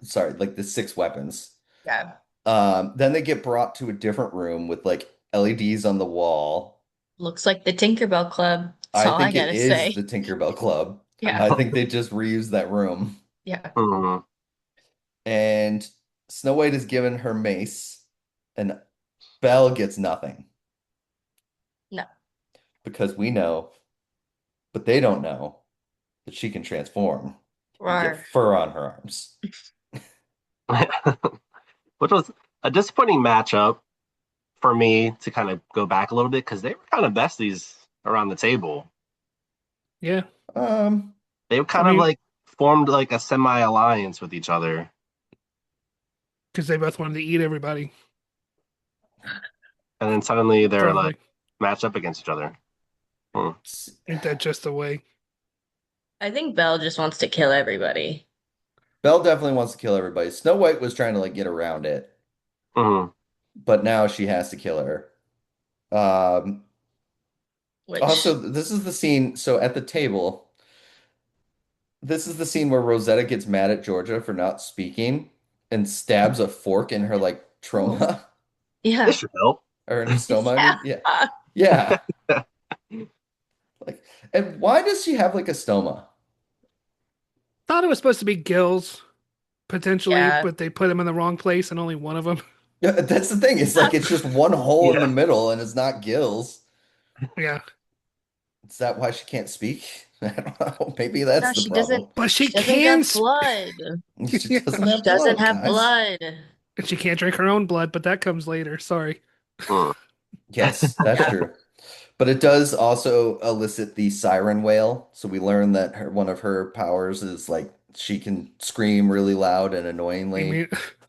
Sorry, like the six weapons. Yeah. Then they get brought to a different room with like LEDs on the wall. Looks like the Tinkerbell Club. That's I all I think it gotta is say. the Tinkerbell Club. Yeah. I think they just reused that room. Yeah. Mm. And Snow White is given her mace, and Belle gets nothing No. because we know, but they don't know that she can transform and get Rar. fur on her arms. Which was a disappointing matchup for me to kind of go back a little bit because they were kind of besties around the table. Yeah. Um, They I kind of mean, like formed like a semi-alliance with each other. because they both wanted to eat everybody. And then suddenly they're Probably. like matched up against each other. Hmm. Ain't that just the way? I think Belle just wants to kill everybody. Belle definitely wants to kill everybody. Snow White was trying to like get around it, Mhm. but now she has to kill her. Um, also, Which, this is the scene. So at the table, this is the scene where Rosetta gets mad at Georgia for not speaking and stabs a fork in her like trauma This yeah. should help. or in her stoma. I Yeah. mean, yeah, yeah. Like, and why does she have like a stoma? Thought it was supposed to be gills, potentially, Yeah. but they put them in the wrong place and only one of them. Yeah, that's the thing. It's like it's just one hole in the Yeah. middle and it's not gills. Yeah. Is that why she can't speak? I don't know. Maybe No, that's the she doesn't. problem. But she She doesn't can have speak. blood. She Yeah. doesn't She have doesn't blood, have guys. blood. And she can't drink her own blood, but that comes later. Sorry. Hmm. Yes, that's Yeah. true. But it does also elicit the siren wail. So we learn that one of her powers is like she can scream really loud and You annoyingly. mean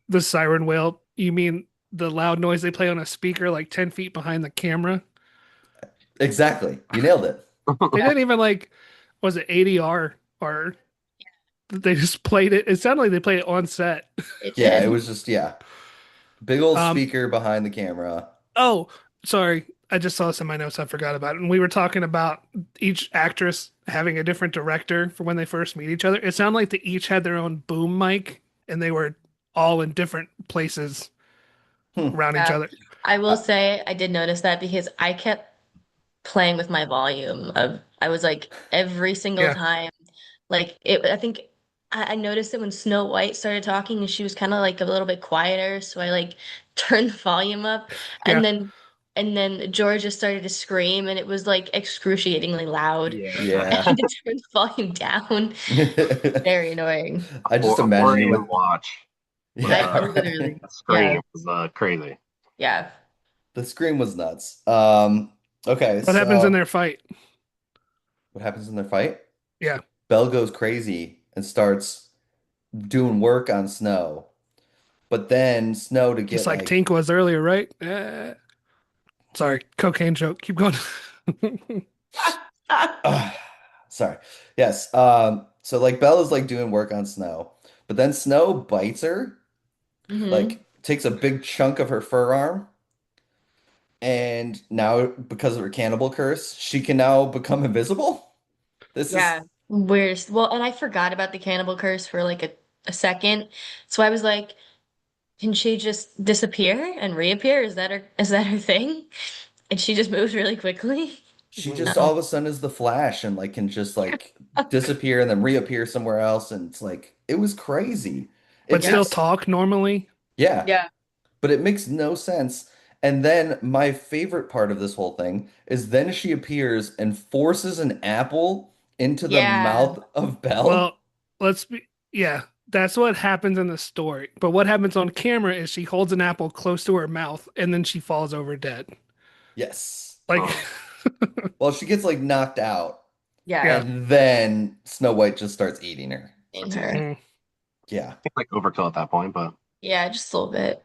the siren wail? You mean the loud noise they play on a speaker like 10 feet behind the camera? Exactly. You nailed it. They Yeah. didn't even like, was it ADR or they just played it? It sounded like they played it on set. It Yeah, it did. was just, yeah. Big old Um, speaker behind the camera. oh, sorry. I just saw this in my notes. I forgot about it. And we were talking about each actress having a different director for when they first meet each other. It sounded like they each had their own boom mic and they were all in different places Hmm. around each Yeah. other. I will Uh, say I did notice that because I kept playing with my volume of I was like every single Yeah. time like it I think I noticed it when Snow White started talking and she was kind of like a little bit quieter so I like turned the volume up Yeah. and then and then Georgia started to scream, and it was like excruciatingly loud. I Yeah. Yeah. had to turn the volume down. Very annoying. I A just imagine you with, Freudian watch. But yeah. Literally, that yeah, scream was crazy. yeah, The scream was nuts. Okay, What happens in so their fight? what happens in their fight? Yeah, Belle goes crazy and starts doing work on Snow. But then Snow to just get like like Tink was earlier, right? Sorry, cocaine joke. Keep going. uh, sorry. Yes. So like Belle is like doing work on Snow, but then Snow bites her, hmm like takes a big chunk of her fur arm, and now because of her cannibal curse, she can now become invisible. This is Yeah, weirdest. Well, and I forgot about the cannibal curse for like a second, so I was like, can she just disappear and reappear? Is that her thing? And she just moves really quickly. she just No. all of a sudden is the Flash and like can just like disappear and then reappear somewhere else, and it's like it was crazy. But It Yeah. still makes talk normally. yeah, Yeah. but it makes no sense. And then my favorite part of this whole thing is then she appears and forces an apple into the Yeah. mouth of Belle. Well, let's be, yeah, that's what happens in the story. But what happens on camera is she holds an apple close to her mouth and then she falls over dead. Yes. Like, Mm. Well, she gets like knocked out, Yeah. yeah. and then Snow White just starts eating her. In her. Mm. Yeah, Like overkill at that point, but Yeah, just a little bit.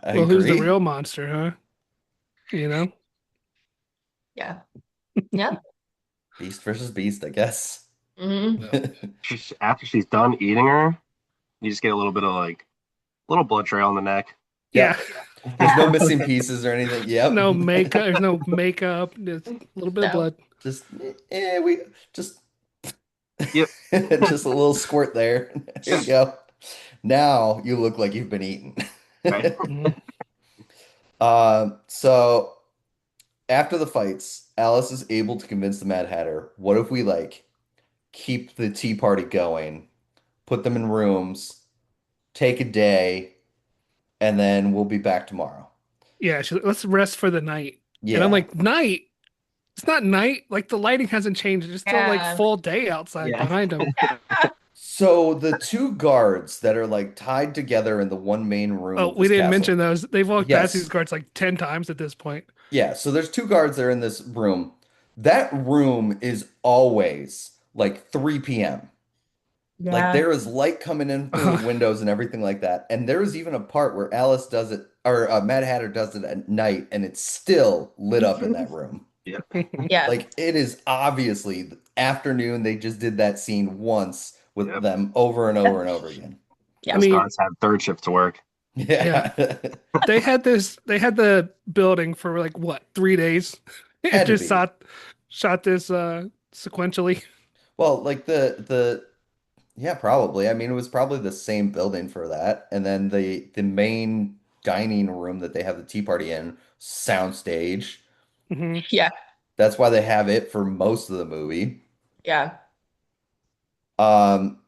I Well, who's the agree. real monster, huh? You know? Yeah. Yep. Beast versus beast, I guess. hmm No. after she's done eating her, you just get a little bit of like little blood trail on the neck. Yeah. Yep. There's no missing pieces or anything. Yep. No makeup. There's no makeup. Just a little bit of No. blood. Just we just Yep. just a little squirt there. There you go. Now you look like you've been eaten. Right. Mhm. So after the fights, Alice is able to convince the Mad Hatter, what if we like keep the tea party going, put them in rooms, take a day, and then we'll be back tomorrow. Yeah. Let's rest for the night. And I'm Yeah. like, night? It's not night. Like the lighting hasn't changed. It's still like Yeah. full day outside Yeah. behind him. So the two guards that are like tied together in the one main room Oh, of we this didn't mention castle. those. They've walked past these Yes. guards like 10 times at this point. Yeah. So there's two guards that are in this room. That room is always like 3 p.m. Like Yeah. there is light coming in through the Uh, windows and everything like that. And there is even a part where Alice does it, or Mad Hatter does it at night, and it's still lit up in that room. Yep. Yeah. Like it is obviously the afternoon. They just did that scene once with Yep. them over and over and over again. I Yeah. Those mean, guards had third shift to work. yeah, Yeah. they had the building for like what, 3 days? It Had to just be. shot this sequentially. Well, like the yeah, probably. I mean, it was probably the same building for that. And then the main dining room that they have the tea party in, soundstage. Hmm. Yeah. That's why they have it for most of the movie. Yeah. Um,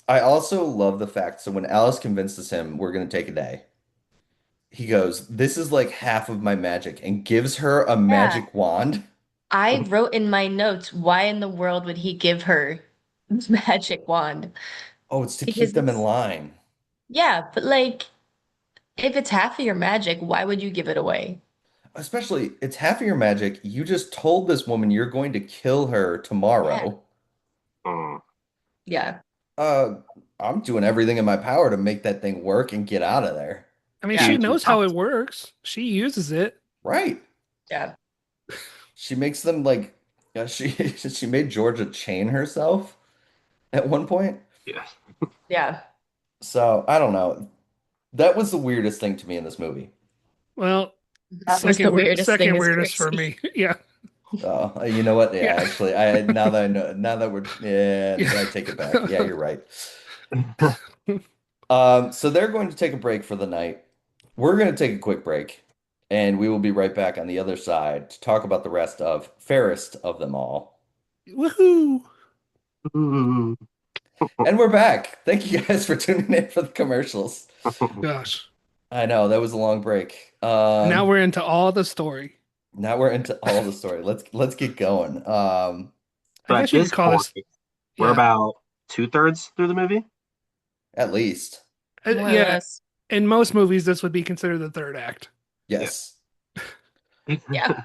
I also love the fact, so when Alice convinces him we're gonna take a day, he goes, "This is like half of my magic," and gives her a Yeah. magic wand. I wrote in my notes, why in the world would he give her this magic wand? Oh, it's to keep Because them in it's, line. yeah, but like, if it's half of your magic, why would you give it away? Especially, it's half of your magic. You just told this woman you're going to kill her Yeah. tomorrow. Mm. Yeah. Uh, I'm doing everything in my power to make that thing work and get out of there. I mean, Yeah. she Huge knows how it response. works. She uses it. Right. Yeah. She makes them like she she made Georgia chain herself at one point. Yes. Yeah. So I don't know. That was the weirdest thing to me in this movie. Well, That was the weirdest thing second is weirdest for crazy. me. Yeah, Oh, you know what? Yeah, yeah, actually, I now that I know, now that we're yeah, yeah. I take it back. Yeah, you're right. So they're going to take a break for the night. We're going to take a quick break, and we will be right back on the other side to talk about the rest of Fairest of Them All. Woohoo! And we're back. Thank you guys for tuning in for the commercials. Gosh. I know that was a long break. Now we're into all the story. Now we're into all the story. Let's get going. I So at guess you could this call point, this, we're yeah, about 2/3 through the movie. At least. More or yeah. less. In most movies, this would be considered the third act. Yeah. Yes. Yeah.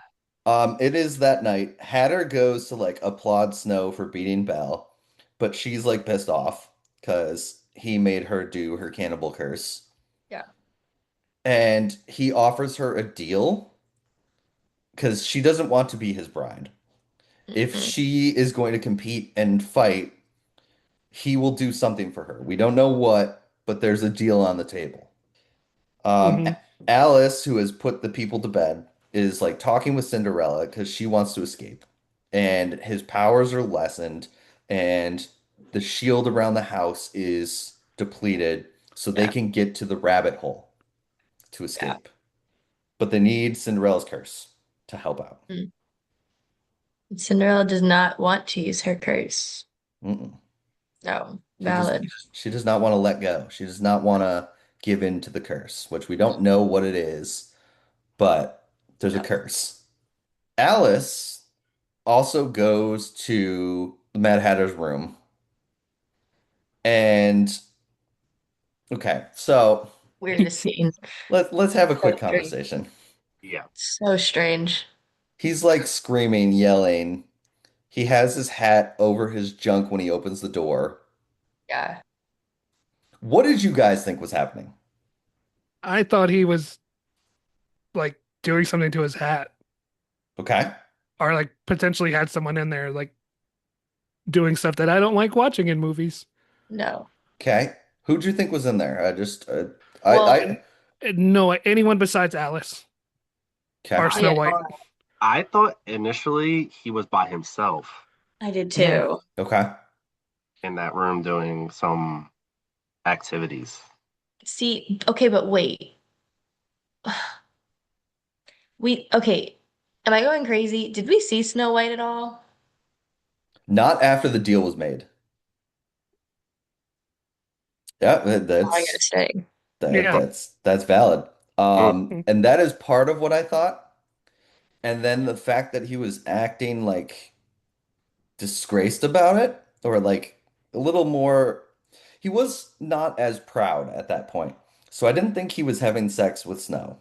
It is that night. Hatter goes to like applaud Snow for beating Belle, but she's like pissed off because he made her do her cannibal curse. Yeah. And he offers her a deal because she doesn't want to be his bride. If Mm-mm. she is going to compete and fight, he will do something for her. We don't know what, but there's a deal on the table. Um, Hmm. Alice, who has put the people to bed, is like talking with Cinderella because she wants to escape. And his powers are lessened, and the shield around the house is depleted, so they Yeah. can get to the rabbit hole to Yeah. escape. But they need Cinderella's curse to help out. Mm. Cinderella does not want to use her curse. Mm-mm. No, She just valid. she does not want to let go. She does not want to give in to the curse, which we don't know what it is, but there's a No. curse. Alice also goes to the Mad Hatter's room. And okay, so Weirdest scene. let's have a So quick strange. conversation. Yeah. So strange. He's like screaming, yelling. He has his hat over his junk when he opens the door. Yeah. What did you guys think was happening? I thought he was like doing something to his hat, Okay. or like potentially had someone in there like doing stuff that I don't like watching in movies. No. Okay. Who'd you think was in there? I just Well, I No, anyone besides Alice okay. or I Snow yeah, White. thought I thought initially he was by himself I did Mhm. too. Okay. in that room doing some activities. See, okay, but wait. Okay. Am I going crazy? Did we see Snow White at all? Not after the deal was made. Yeah, All I gotta that's say. Yeah. that's valid. Mm. Mm. And that is part of what I thought. And then the fact that he was acting like disgraced about it, or like a little more, he was not as proud at that point. So I didn't think he was having sex with Snow.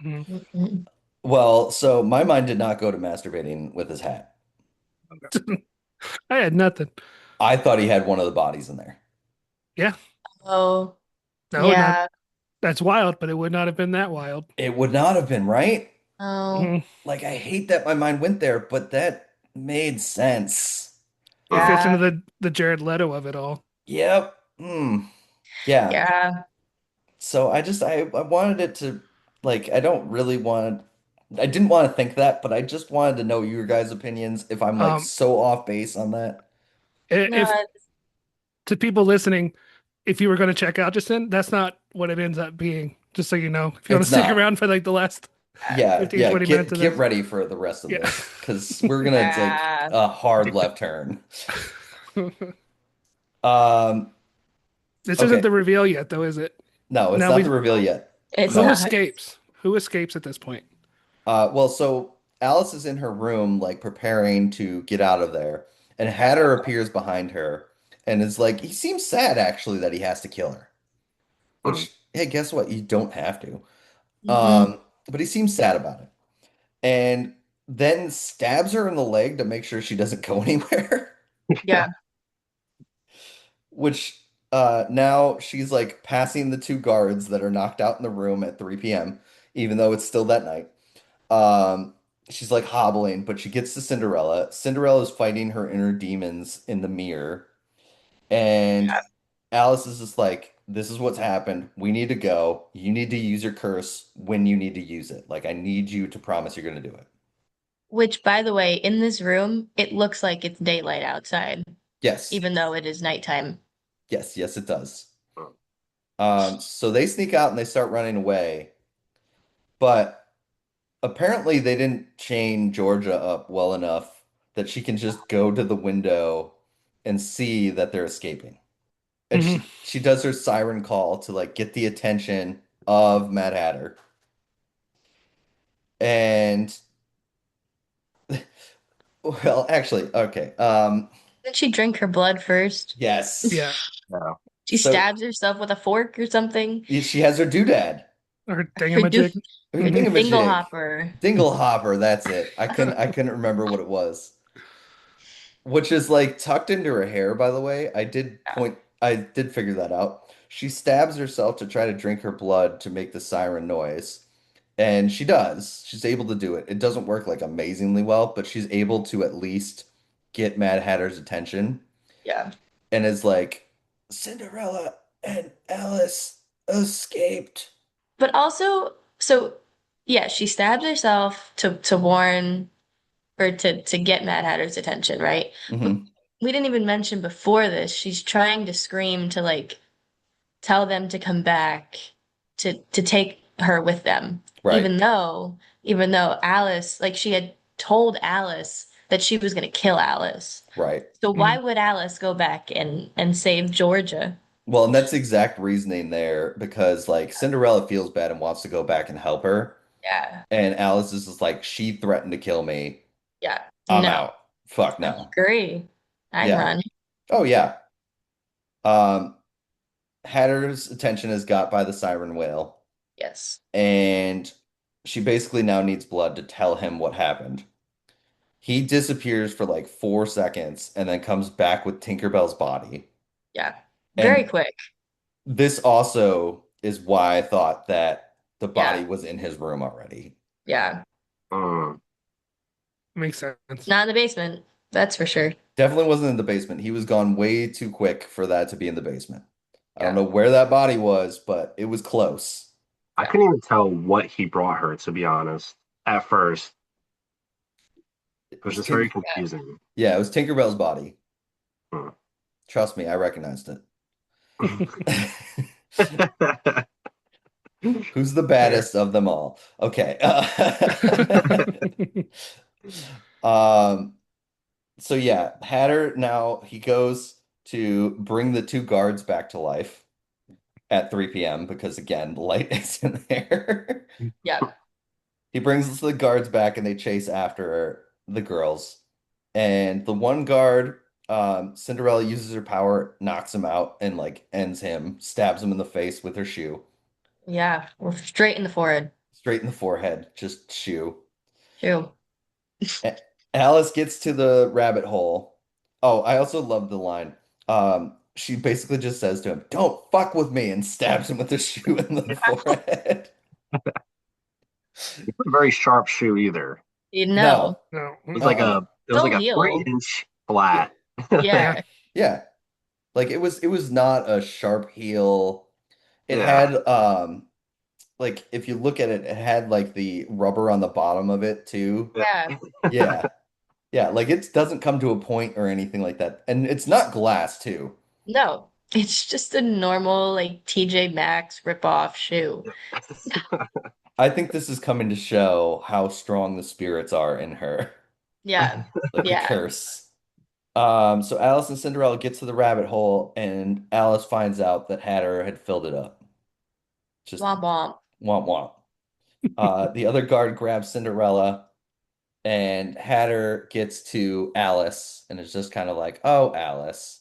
Mhm. Mm-mm. Well, so my mind did not go to masturbating with his hat. I had nothing. I thought he had one of the bodies in there. Yeah. Oh, No, not yeah. that's wild, but it would not have been that wild. It would not have been, right? Oh, Mhm. Like, I hate that my mind went there, but that made sense. It fits yeah. into the Jared Leto of it all. Yep. Hmm. Yeah. Yeah. So I wanted it to like I don't really want I didn't want to think that, but I just wanted to know your guys' opinions if I'm like Um, so off base on that. No, if to people listening, if you were going to check out just then, that's not what it ends up being. Just so you know, if you want It's to stick not. around for like the last Yeah, 15, yeah, 20 minutes of get this, ready for the rest of yeah. this because we're gonna take yeah. a hard left turn. Um, This isn't okay. the reveal yet, though, is it? No, it's Now not the we reveal yet. It's who No. not. escapes? Who escapes at this point? Well, so Alice is in her room, like preparing to get out of there, and Hatter appears behind her and is like, he seems sad actually that he has to kill her. Mm. Which, hey, guess what? You don't have to. Hmm. But he seems sad about it. And then stabs her in the leg to make sure she doesn't go anywhere. Yeah. Which now she's like passing the two guards that are knocked out in the room at 3 p.m., even though it's still that night. Um, she's like hobbling, but she gets to Cinderella. Cinderella's fighting her inner demons in the mirror. And Yeah. Alice is just like, this is what's happened. We need to go. You need to use your curse when you need to use it. Like, I need you to promise you're going to do it. Which, by the way, in this room, it looks like it's daylight outside, Yes. even though it is nighttime. Yes. Yes, it does. So they sneak out and they start running away. But apparently they didn't chain Georgia up well enough that she can just go to the window and see that they're escaping. And Hmm. she does her siren call to like get the attention of Mad Hatter. And well, actually, okay. Didn't she drink her blood first? Yes. Yeah. Yeah. She So stabs herself with a fork or something. she has her doodad, Or Her do Dingamajig. her her Hmm. dingle dingamajig, hopper. dinglehopper. That's it. I couldn't remember what it was. Which is like tucked into her hair, by the way. Yeah. I did figure that out. She stabs herself to try to drink her blood to make the siren noise. And she does. She's able to do it. It doesn't work like amazingly well, but she's able to at least get Mad Hatter's attention Yeah. and is like, Cinderella and Alice escaped. But also, so yeah, she stabs herself to warn or to get Mad Hatter's attention, right? But Hmm. we didn't even mention before this, she's trying to scream to like tell them to come back to take her with them. Right. Even though Alice, like she had told Alice that she was going to kill Alice. Right. So why would Alice go back and save Georgia? Well, and that's the exact reasoning there because like Cinderella feels bad and wants to go back and help her. Yeah. And Alice is just like, she threatened to kill me. Yeah. I'm No, out. Fuck I no. agree. I'd Yeah. run. Oh yeah. Um, Hatter's attention is got by the siren whale, Yes. and she basically now needs blood to tell him what happened. He disappears for like 4 seconds and then comes back with Tinkerbell's body. Yeah. Very And quick. this also is why I thought that the Yeah. body was in his room already. Yeah. Mm. Makes sense. Not in the basement. That's for sure. Definitely wasn't in the basement. He was gone way too quick for that to be in the basement. I don't Yeah. know where that body was, but it was close. I Yeah. couldn't even tell what he brought her, to be honest. At first, It it was was just very Tink Yeah. confusing. Yeah, it was Tinkerbell's body. Hmm. Trust me, I recognized it. Who's the Fair. baddest of them all? Okay. Um, so yeah, Hatter now he goes to bring the two guards back to life at 3 p.m. because again, the light is in there. Yeah. He brings the guards back and they chase after the girls. And the one guard, Cinderella uses her power, knocks him out, and like ends him, stabs him in the face with her shoe. Yeah. We're straight in the forehead. Straight in the forehead, just shoe. True. A- Alice gets to the rabbit hole. Oh, I also love the line. She basically just says to him, "Don't fuck with me," and stabs him with a shoe in the forehead. It's a very sharp shoe either. You know. No. No. Uh-uh. It was Still like a healed. 3 inch Yeah. flat. Yeah. Yeah. Yeah. Like it was not a sharp heel. It Yeah. had like if you look at it, it had like the rubber on the bottom of it too. Yeah. Yeah. Yeah, like it doesn't come to a point or anything like that. And it's not glass too. No. It's just a normal like TJ Maxx ripoff shoe. I think this is coming to show how strong the spirits are in her, Yeah. like the Yeah. curse. So Alice and Cinderella get to the rabbit hole, and Alice finds out that Hatter had filled it up. Just Womp womp. womp womp. The other guard grabs Cinderella, and Hatter gets to Alice, and is just kind of like, "Oh, Alice,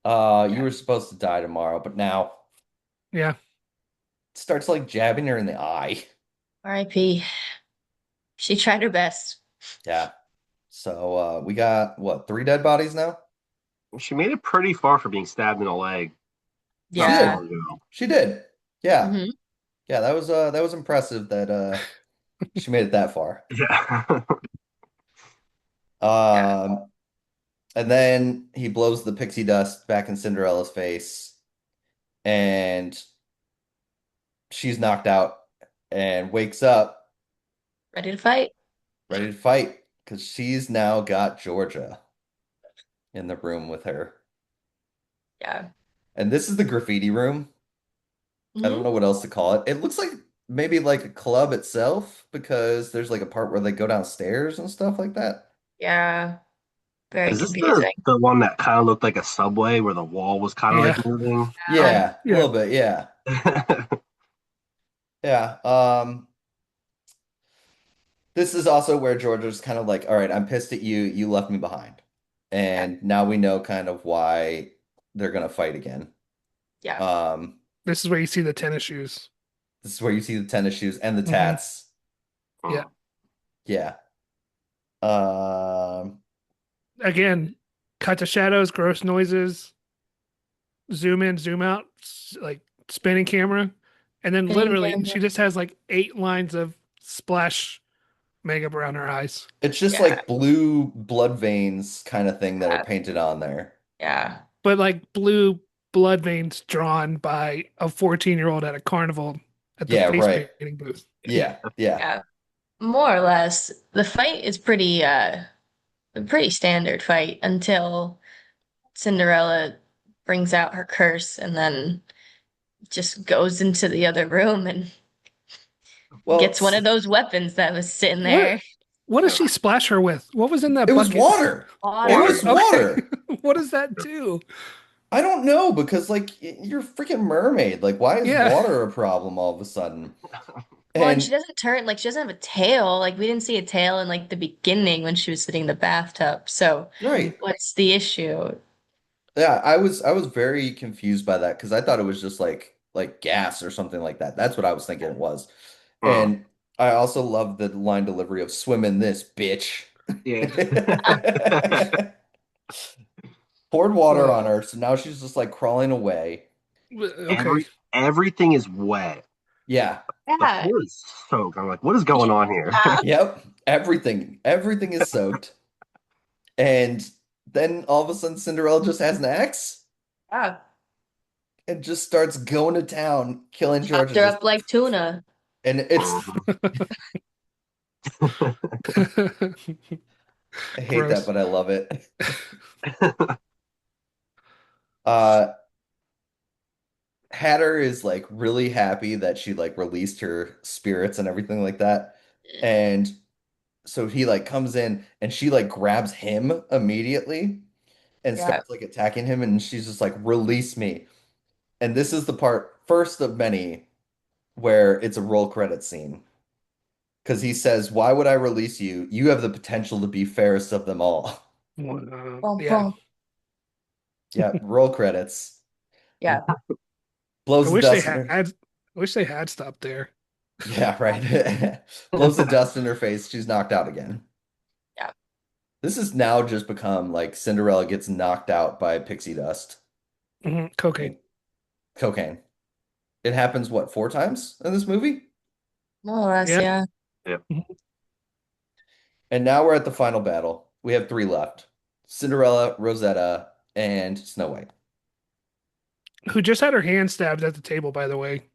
you Yeah. were supposed to die tomorrow, but now." Yeah. Starts like jabbing her in the eye. R.I.P. She tried her best. Yeah. So we got what, three dead bodies now? She made it pretty far for being stabbed in the leg She not so Yeah. did. long ago. She did. Yeah. Hmm. Yeah, that was impressive that she made it that far. Yeah. Yeah. Um and then he blows the pixie dust back in Cinderella's face and she's knocked out and wakes up Ready to fight? ready to fight because she's now got Georgia in the room with her. Yeah. And this is the graffiti room. I don't Hmm. know what else to call it. It looks like maybe like a club itself because there's like a part where they go downstairs and stuff like that. Yeah. Very Is this the, confusing. the one that kind of looked like a subway where the wall was kind of Yeah. like moving? Yeah, a Yeah. little bit, yeah. Yeah. This is also where Georgia's kind of like, all right, I'm pissed at you. You left me behind. Yeah, And now we know kind of why they're gonna fight again. yeah. Um, This is where you see the tennis shoes. this is where you see the tennis shoes and the Hmm. tats. Yeah. Mm. Yeah. Um, Again, cut to shadows, gross noises, zoom in, zoom out, like spinning camera. And then Spinning literally camera. she just has like 8 lines of splash makeup around her eyes. it's just Yeah, like blue blood veins kind of thing that are yeah, painted on there. yeah. But like blue blood veins drawn by a 14-year-old at a carnival at the Yeah, face right. painting booth. Yeah, yeah. Yeah. More or less, the fight is pretty a pretty standard fight until Cinderella brings out her curse and then just goes into the other room and Well, gets one of those weapons that was sitting What there. what does she splash her with? What was in it that was bucket? water. It Water. was Water. Okay. water. What does that do? I don't know because like you're a freaking mermaid. Like, why is Yeah. water a problem all of a sudden? Well, and she And doesn't turn like she doesn't have a tail. Like we didn't see a tail in like the beginning when she was sitting in the bathtub. So right. what's the issue? Yeah, I was very confused by that because I thought it was just like gas or something like that. That's what I was thinking it was. Mm. And I also love the line delivery of swim in this, bitch. Yeah. Poured water on Uh, her, so now she's just like crawling away. okay. Everything is wet. Yeah. The Yeah. floor is soaked. I'm like, what is going on here? Yeah. Yep. Everything is soaked. And then all of a sudden Cinderella just has an axe Yeah. and just starts going to town, killing Chopped Georgia her just up like tuna. and it's Mhm. I hate that, Gross. but I love it. Uh Hatter is like really happy that she like released her spirits and everything like that. And so he like comes in and she like grabs him immediately and Yeah. starts like attacking him and she's just like release me. And this is the part first of many where it's a roll credit scene because he says, "Why would I release you? You have the potential to be fairest of them all." Bum, Yeah. bum. Yeah, roll credits. Yeah. I Blows the wish they dust in had her. I wish they had stopped there. Yeah, right. Blows the dust in her face. She's knocked out again. Yeah. This has now just become like Cinderella gets knocked out by pixie dust. Cocaine. Cocaine. It happens, what, four times in this movie? More or less, Yeah. yeah. Yep. Mhm. And now we're at the final battle. We have three left. Cinderella, Rosetta, and Snow White. Who just had her hand stabbed at the table, by the way.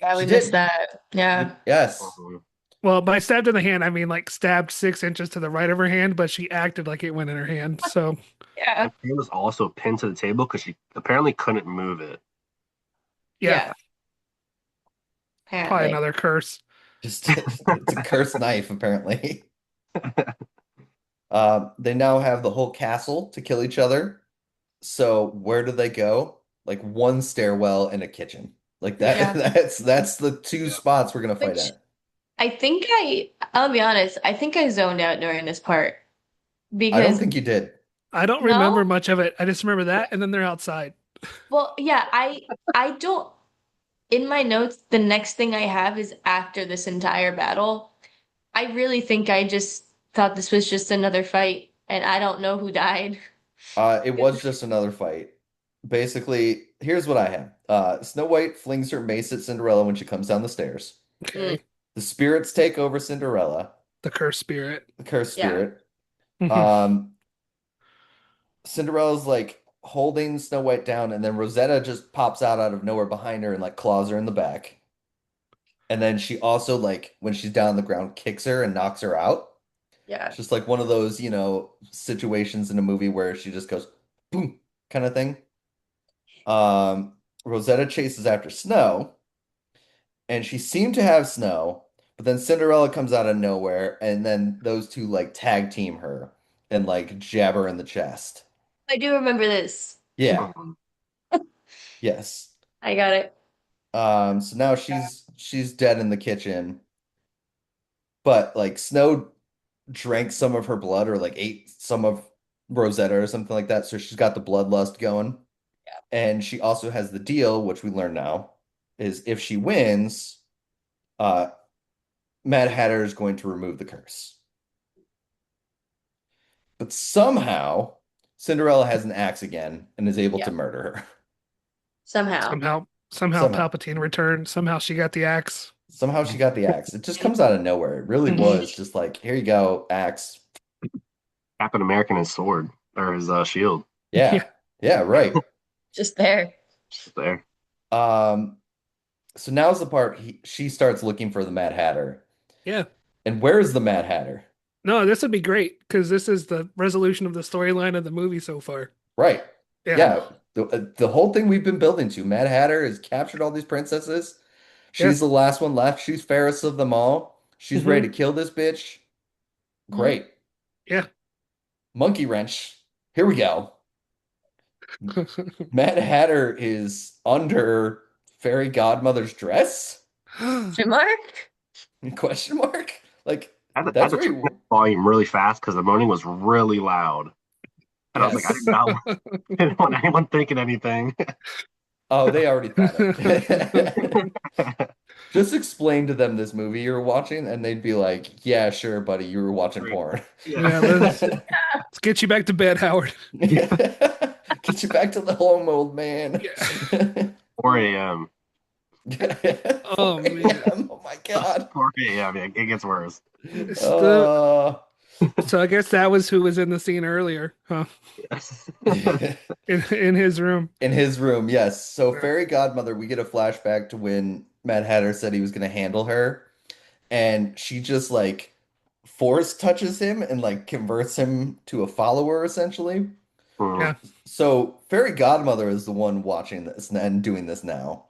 Yeah, we She missed did. that. She Yeah. did. Yes. Mhm. Well, by stabbed in the hand, I mean like stabbed 6 inches to the right of her hand, but she acted like it went in her hand. So Yeah. And she was also pinned to the table because she apparently couldn't move it. yeah, Yeah. probably Apparently. another curse. Just it's a cursed knife, apparently. They now have the whole castle to kill each other. So where do they go? Like one stairwell and a kitchen. Like that Yeah. that's the two Yeah. spots we're gonna fight Which at. I'll be honest, I think I zoned out during this part I don't because think you did. I don't remember no, much of it. I just remember that, and then they're outside. well, yeah, I don't in my notes, the next thing I have is after this entire battle. I really think I just thought this was just another fight and I don't know who died. It was just another fight. Basically, here's what I have. Snow White flings her mace at Cinderella when she comes down the stairs. Mm, Okay, The spirits take over Cinderella, the cursed spirit. the cursed yeah. spirit. Mhm. Um, Cinderella's like holding Snow White down, and then Rosetta just pops out of nowhere behind her and like claws her in the back. And then she also like when she's down on the ground kicks her and knocks her out. Yeah. It's just like one of those, situations in a movie where she just goes boom kind of thing. Rosetta chases after Snow, and she seemed to have Snow, but then Cinderella comes out of nowhere, and then those two like tag team her and like jab her in the chest. I do remember this. Yeah, Mhm. yes. I got it. So now she's she's dead in the kitchen, but like Snow drank some of her blood or like ate some of Rosetta or something like that. So she's got the bloodlust going. And she also has the deal, which we learn now, is if she wins, uh, Mad Hatter is going to remove the curse. But somehow Cinderella has an axe again and is able Yeah. to murder her. Somehow. Somehow Somehow. Palpatine returned. Somehow she got the axe. Somehow she got the axe. It just comes out of nowhere. It really Mhm. was just like, here you go, axe. Captain America and his sword or his shield. Yeah. Yeah. Yeah, right. Just there. Just there. Um, so now's the part she starts looking for the Mad Hatter. Yeah. And where is the Mad Hatter? No, this would be great because this is the resolution of the storyline of the movie so far. Right. Yeah. Yeah. The whole thing we've been building to. Mad Hatter has captured all these princesses. Yeah. She's the last one left. She's fairest of them all. She's Mhm. ready to kill this bitch. Great. Yeah. Monkey wrench. Here we go. Mad Hatter is under fairy godmother's dress? Question mark? Question mark? Like, I had that's to very turn the volume really fast because the moaning was really loud. And I was like, I yes. didn't want anyone thinking anything. Oh, they already thought it. Just explain to them this movie you're watching, and they'd be like, "Yeah, sure, buddy, you were watching porn." Yeah, let's get you back to bed, Howard. Get you back to the home, old man. Yeah. 4 a.m. Oh, man. Oh my God. 4 a.m. It gets worse. Uh, So I guess that was who was in the scene earlier, huh? In his room. in his room, yes. So Yeah. Fairy Godmother, we get a flashback to when Mad Hatter said he was going to handle her, and she just like force touches him and like converts him to a follower essentially. Hmm. Yeah. So Fairy Godmother is the one watching this and doing this now.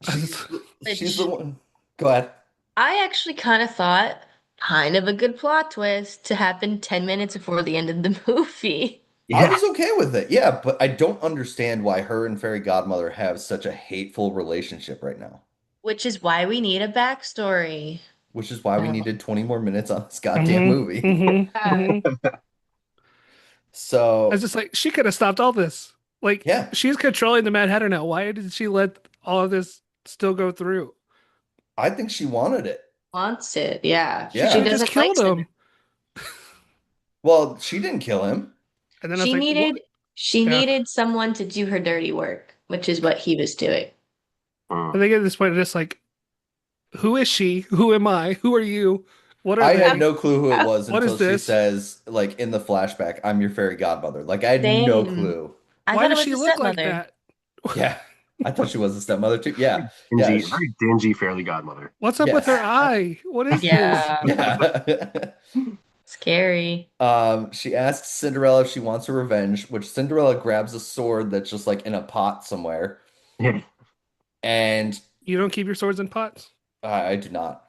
She's she's the Which one. Go ahead. I actually kind of thought kind of a good plot twist to happen 10 minutes before the end of the movie. I Yeah. was okay with it. Yeah, but I don't understand why her and Fairy Godmother have such a hateful relationship right now, Which is why we need a backstory. which is why we Oh. needed 20 more minutes on this goddamn movie. Mhm. I was So, just like, she could have stopped all this. Like, yeah, she's controlling the Mad Hatter now. Why did she let all of this still go through? I think she wanted it. Wants it, yeah. She should Yeah. have just doesn't like killed him. Well, she didn't kill him. And then I was She like, what? needed she Yeah. needed someone to do her dirty work, which is what he was doing. I Hmm. think at this point, it's just like, who is she? Who am I? Who are you? What are I they? had no clue who it was What until is she this? says, like in the flashback, I'm your fairy godmother. Like I had no Same. clue. I Why thought it does was she the look like stepmother. that? Yeah. I thought she was a stepmother too. Very Yeah. Yeah. dingy, very dingy fairy godmother. What's up with her Yes. eye? What is this? Yeah, Yeah. scary. She asks Cinderella if she wants her revenge, which Cinderella grabs a sword that's just like in a pot somewhere. Yeah. And You don't keep your swords in pots? I do not.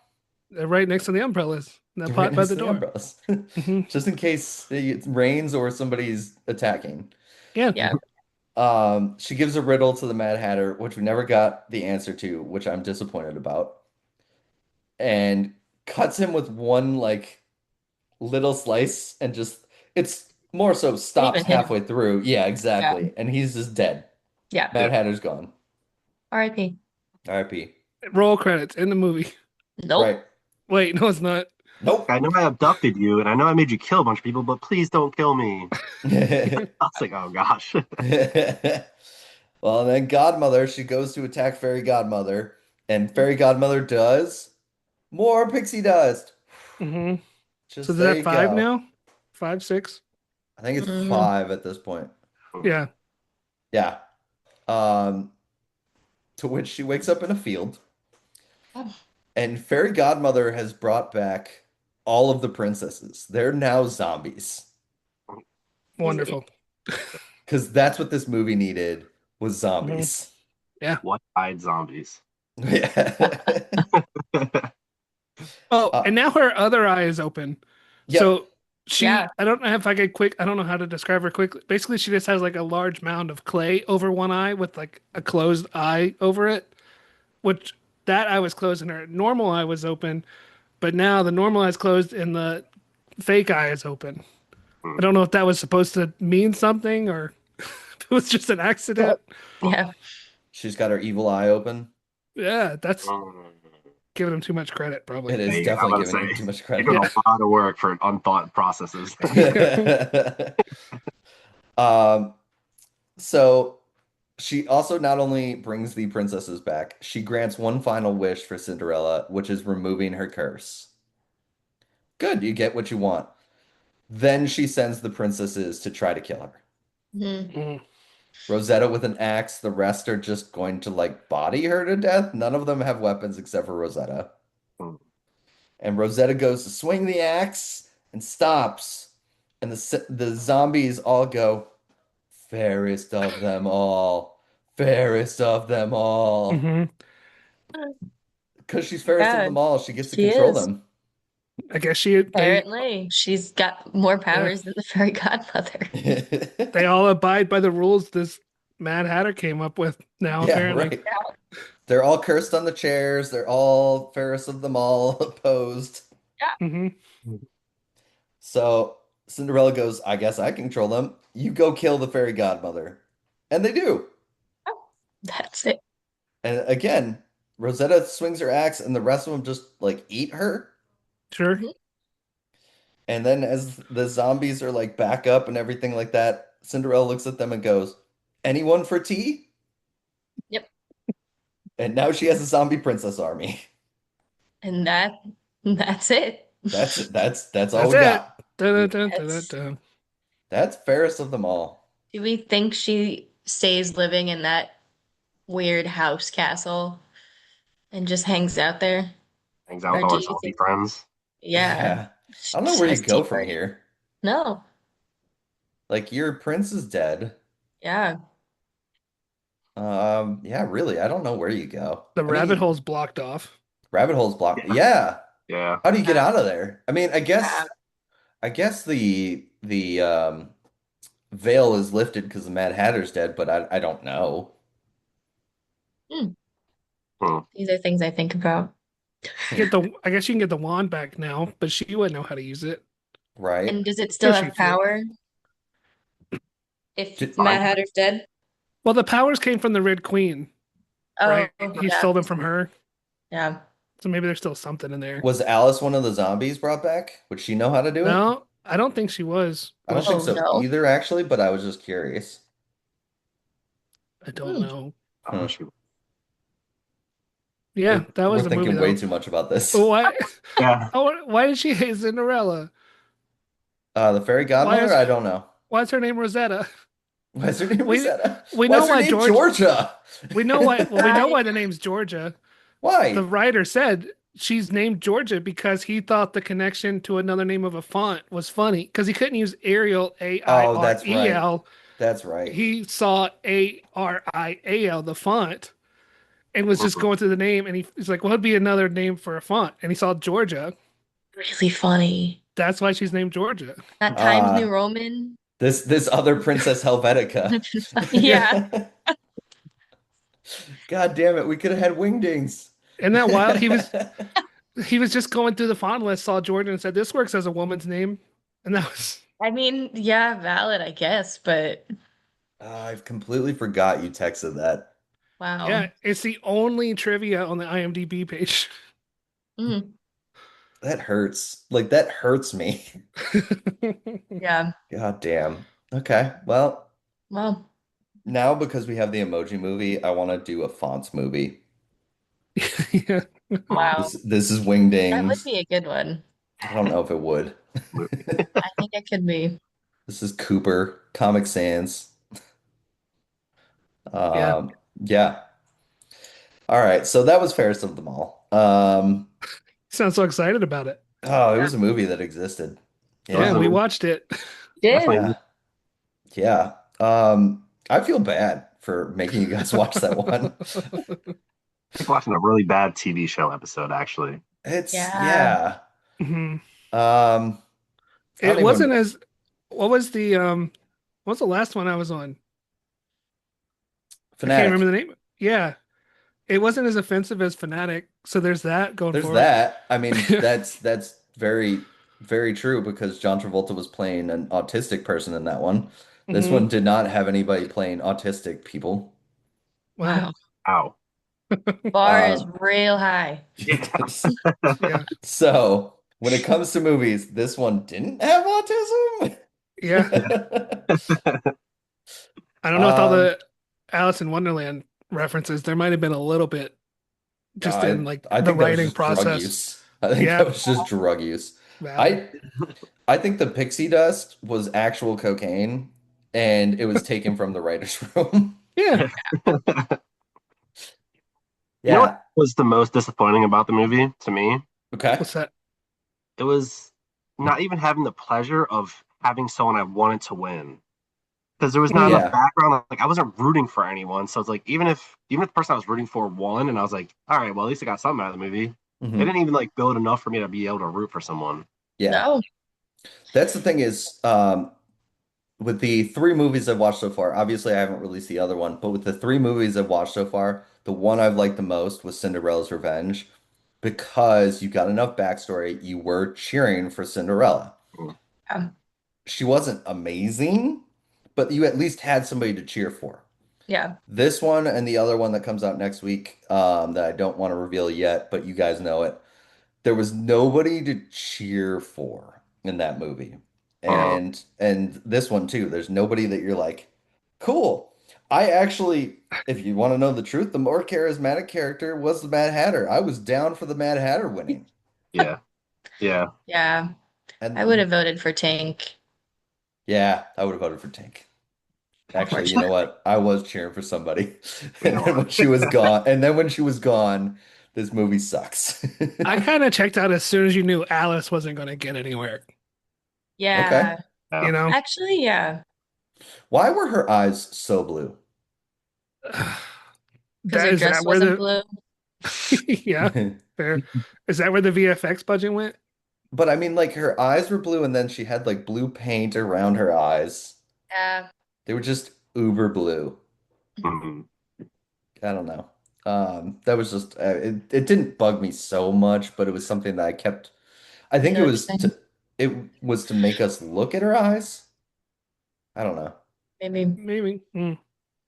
They're right next to the umbrellas. That Right pot by next the to the door. umbrellas. Mhm. Just in case it rains or somebody's attacking. Yeah. Yeah. She gives a riddle to the Mad Hatter, which we never got the answer to, which I'm disappointed about, and cuts him with one like little slice and just it's more so stops Even him. halfway through. Yeah, Yeah. exactly. And he's just dead. Yeah. Mad Hatter's gone. R.I.P. R.I.P. Roll credits in the movie. Nope. Right. Wait, no, it's not. Nope. I know I abducted you, and I know I made you kill a bunch of people, but please don't kill me. I was like, oh gosh. Well, then Godmother, she goes to attack Fairy Godmother, and Fairy Godmother does more pixie dust. Hmm. So Just is there that you 5 go. now? 5, 6? I think it's Mhm. 5 at this point. Yeah. Yeah. Um, to which she wakes up in a field, and Fairy Godmother has brought back all of the princesses. They're now zombies. Wonderful. Because that's what this movie needed was zombies. One-eyed zombies. Yeah. Oh, Uh, and now her other eye is open. Yep. So she, Yeah. I don't know if I could quick, I don't know how to describe her quickly. Basically, she just has like a large mound of clay over one eye with like a closed eye over it. which that eye was closed and her normal eye was open, but now the normal eye is closed and the fake eye is open. I Hmm. don't know if that was supposed to mean something or if it was just an accident. Yeah. She's got her evil eye open. Yeah, that's Mm. giving him too much credit, probably. It is Hey, I'm definitely about to giving her say too much you're credit. doing Yeah. a lot of work for unthought processes. Um, so she also not only brings the princesses back, she grants one final wish for Cinderella, which is removing her curse. Good, you get what you want. Then she sends the princesses to try to kill her. Mhm. Mm. Rosetta with an axe, the rest are just going to like body her to death. None of them have weapons except for Rosetta. Hmm. And Rosetta goes to swing the axe and stops. And the zombies all go, Fairest of them all, fairest of them all. Hmm. Because she's fairest of Yeah, them all, she gets to she control is. them. I guess Apparently, she's got more yeah, powers than the fairy godmother. they all abide by the rules this Mad Hatter came up with now, Yeah, apparently. right. They're all cursed on the chairs. They're all fairest of them all opposed. Yeah. Hmm. So Cinderella goes, I guess I control them. You go kill the fairy godmother. And they do. That's it. And again, Rosetta swings her axe and the rest of them just like eat her. Sure. Mhm. And then as the zombies are like back up and everything like that, Cinderella looks at them and goes, Anyone for tea? Yep. And now she has a zombie princess army. And that's it. That's all That's we it. got. Dun, dun, dun, dun, That's dun. That's fairest of them all. Do we think she stays living in that weird house castle and just hangs out there? Hangs out with Or all do her you zombie think, friends. yeah, Yeah. I she don't know just where you has tea go from party? here. No. Like your prince is dead. Yeah. Yeah, really, I don't know where you go. The I rabbit mean, hole's blocked off. rabbit holes blocked. Yeah. Yeah. Yeah. How do you get Yeah. out of there? I mean, Yeah. I guess the veil is lifted because the Mad Hatter's dead, but I don't know. Hmm. Hmm. These are things I think about. I guess you can get the wand back now, but she wouldn't know how to use it. Right? And does it still Sure she have could. power if J- Mad Fine. Hatter's dead? Well, the powers came from the Red Queen, Oh, right? He yeah. stole them from her. Yeah. So maybe there's still something in there. Was Alice one of the zombies brought back? Would she know how to do it? No, I don't think she was. I don't Was think Oh, she? so no. either, actually, but I was just curious. I don't Hmm. know. Hmm. She, Yeah, that We're was the movie thinking way though. too much about But this. why? yeah. Why did she hate Cinderella? The fairy Why godmother? is I don't know. why is her name Rosetta? Why is her name We Rosetta? we Why know is her why name George. Georgia? We know why. Well, we know I why the name's Georgia. The Why? writer said she's named Georgia because he thought the connection to another name of a font was funny because he couldn't use Arial Oh, that's right. AIREL. That's right. He saw ARIAL, the font, and was just Mhm. going through the name. And he's like, "What would be another name for a font?" And he saw Georgia. really funny. That's why she's named Georgia. Not Times New Uh, Roman. this other Princess Helvetica. Yeah. God damn it, we could have had wingdings. And that while he was just going through the font list, saw Georgia, and said, "This works as a woman's name," and that was I mean, yeah, valid, I guess, but I've completely forgot you texted that. wow. yeah. It's the only trivia on the IMDb page. Mm, That hurts. Like that hurts me. yeah. God damn. Okay. Well, Well, now because we have the emoji movie, I want to do a fonts movie. Yeah. wow. This is That would Wingdings. be a good one. I don't know if it would. I think it could be. This is Cooper, Comic Sans. Yeah. Yeah. All right. So that was Fairest of Them All. Sounds so excited about it. Oh, it Yeah. was a movie that existed. Yeah, Yeah. we watched it. Did. Yeah. Definitely. Yeah. I feel bad for making you guys watch that one. Like watching a really bad TV show episode, actually. It's Yeah. yeah. Mhm. Um, I don't It even wasn't as what was the last one I was on? I can't Fanatic. remember the name. Yeah. it wasn't as offensive as Fanatic, so there's that going There's for that. I mean, that's very, very true because John Travolta was playing an autistic person in that one. it. This one did not have anybody playing autistic people. Wow. Wow. Ow. Bar is Um, real high. Yeah. so when it comes to movies, this one didn't have autism. Yeah. I don't know with all Um, the Alice in Wonderland references, there might have been a little bit just I in like I the think that was writing just drug process. use. I think that Yeah, was just drug use. valid. I I think the pixie dust was actual cocaine and it was taken from the writer's room. Yeah. You know what Yeah. was the most disappointing about the movie to me? Okay. What's that? It was not even having the pleasure of having someone I wanted to win. Because there was not enough Mm, Yeah. background. Like I wasn't rooting for anyone. So it's like even if the person I was rooting for won and I was like, all right, well at least I got something out of the movie. They hmm didn't even like build enough for me to be able to root for someone. Yeah. No. That's the thing is, with the three movies I've watched so far, obviously I haven't released the other one, but with the three movies I've watched so far, the one I've liked the most was Cinderella's Revenge because you got enough backstory. You were cheering for Cinderella. Um, She wasn't amazing, but you at least had somebody to cheer for. yeah. This one and the other one that comes out next week, that I don't want to reveal yet, but you guys know it. There was nobody to cheer for in that movie. Uh, And this one too, there's nobody that you're like, cool. I actually, if you want to know the truth, the more charismatic character was the Mad Hatter. I was down for the Mad Hatter winning. yeah, yeah. Yeah. I would And have voted for Tank. yeah, I would have voted for Tank. Actually, you know Unfortunately. what? I was cheering for somebody. And then when she was gone, this movie sucks. I kind of checked out as soon as you knew Alice wasn't going to get anywhere. Okay. Yeah. You Yeah. know, Actually, yeah. Why were her eyes so blue? Because that her is dress that where wasn't the blue. yeah, fair. Is that where the VFX budget went? But I mean, like her eyes were blue, and then she had like blue paint around her eyes. Yeah. They were just uber blue. Mhm. I don't know. That was just it didn't bug me so much, but it was something that I kept. I think Noticing. it was to make us look at her eyes. I don't know. Maybe. Maybe. I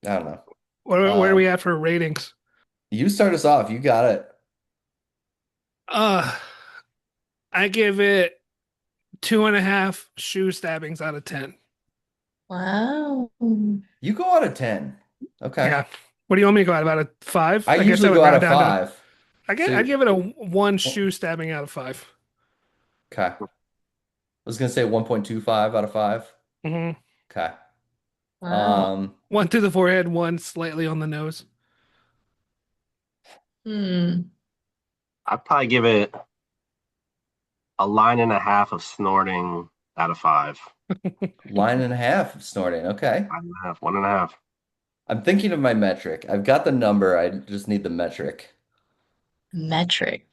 don't know. Where are we at for ratings? You start us off. You got it. Uh, I give it 2.5 shoe stabbings out of 10. Wow. You go out of 10. Okay. Yeah. What do you want me to go out of 5? I I guess I usually would go out round of down to. 5. I So, give it a one shoe stabbing out of 5. okay. I was gonna say 1.25 out of 5. Hmm. Okay. Wow. Um, One through the forehead, one slightly on the nose. Hmm. I'd probably give it a line and a half of snorting out of five. line and a half of snorting. Okay. Line and a half, one and a half. I'm thinking of my metric. I've got the number. I just need the metric. Metric.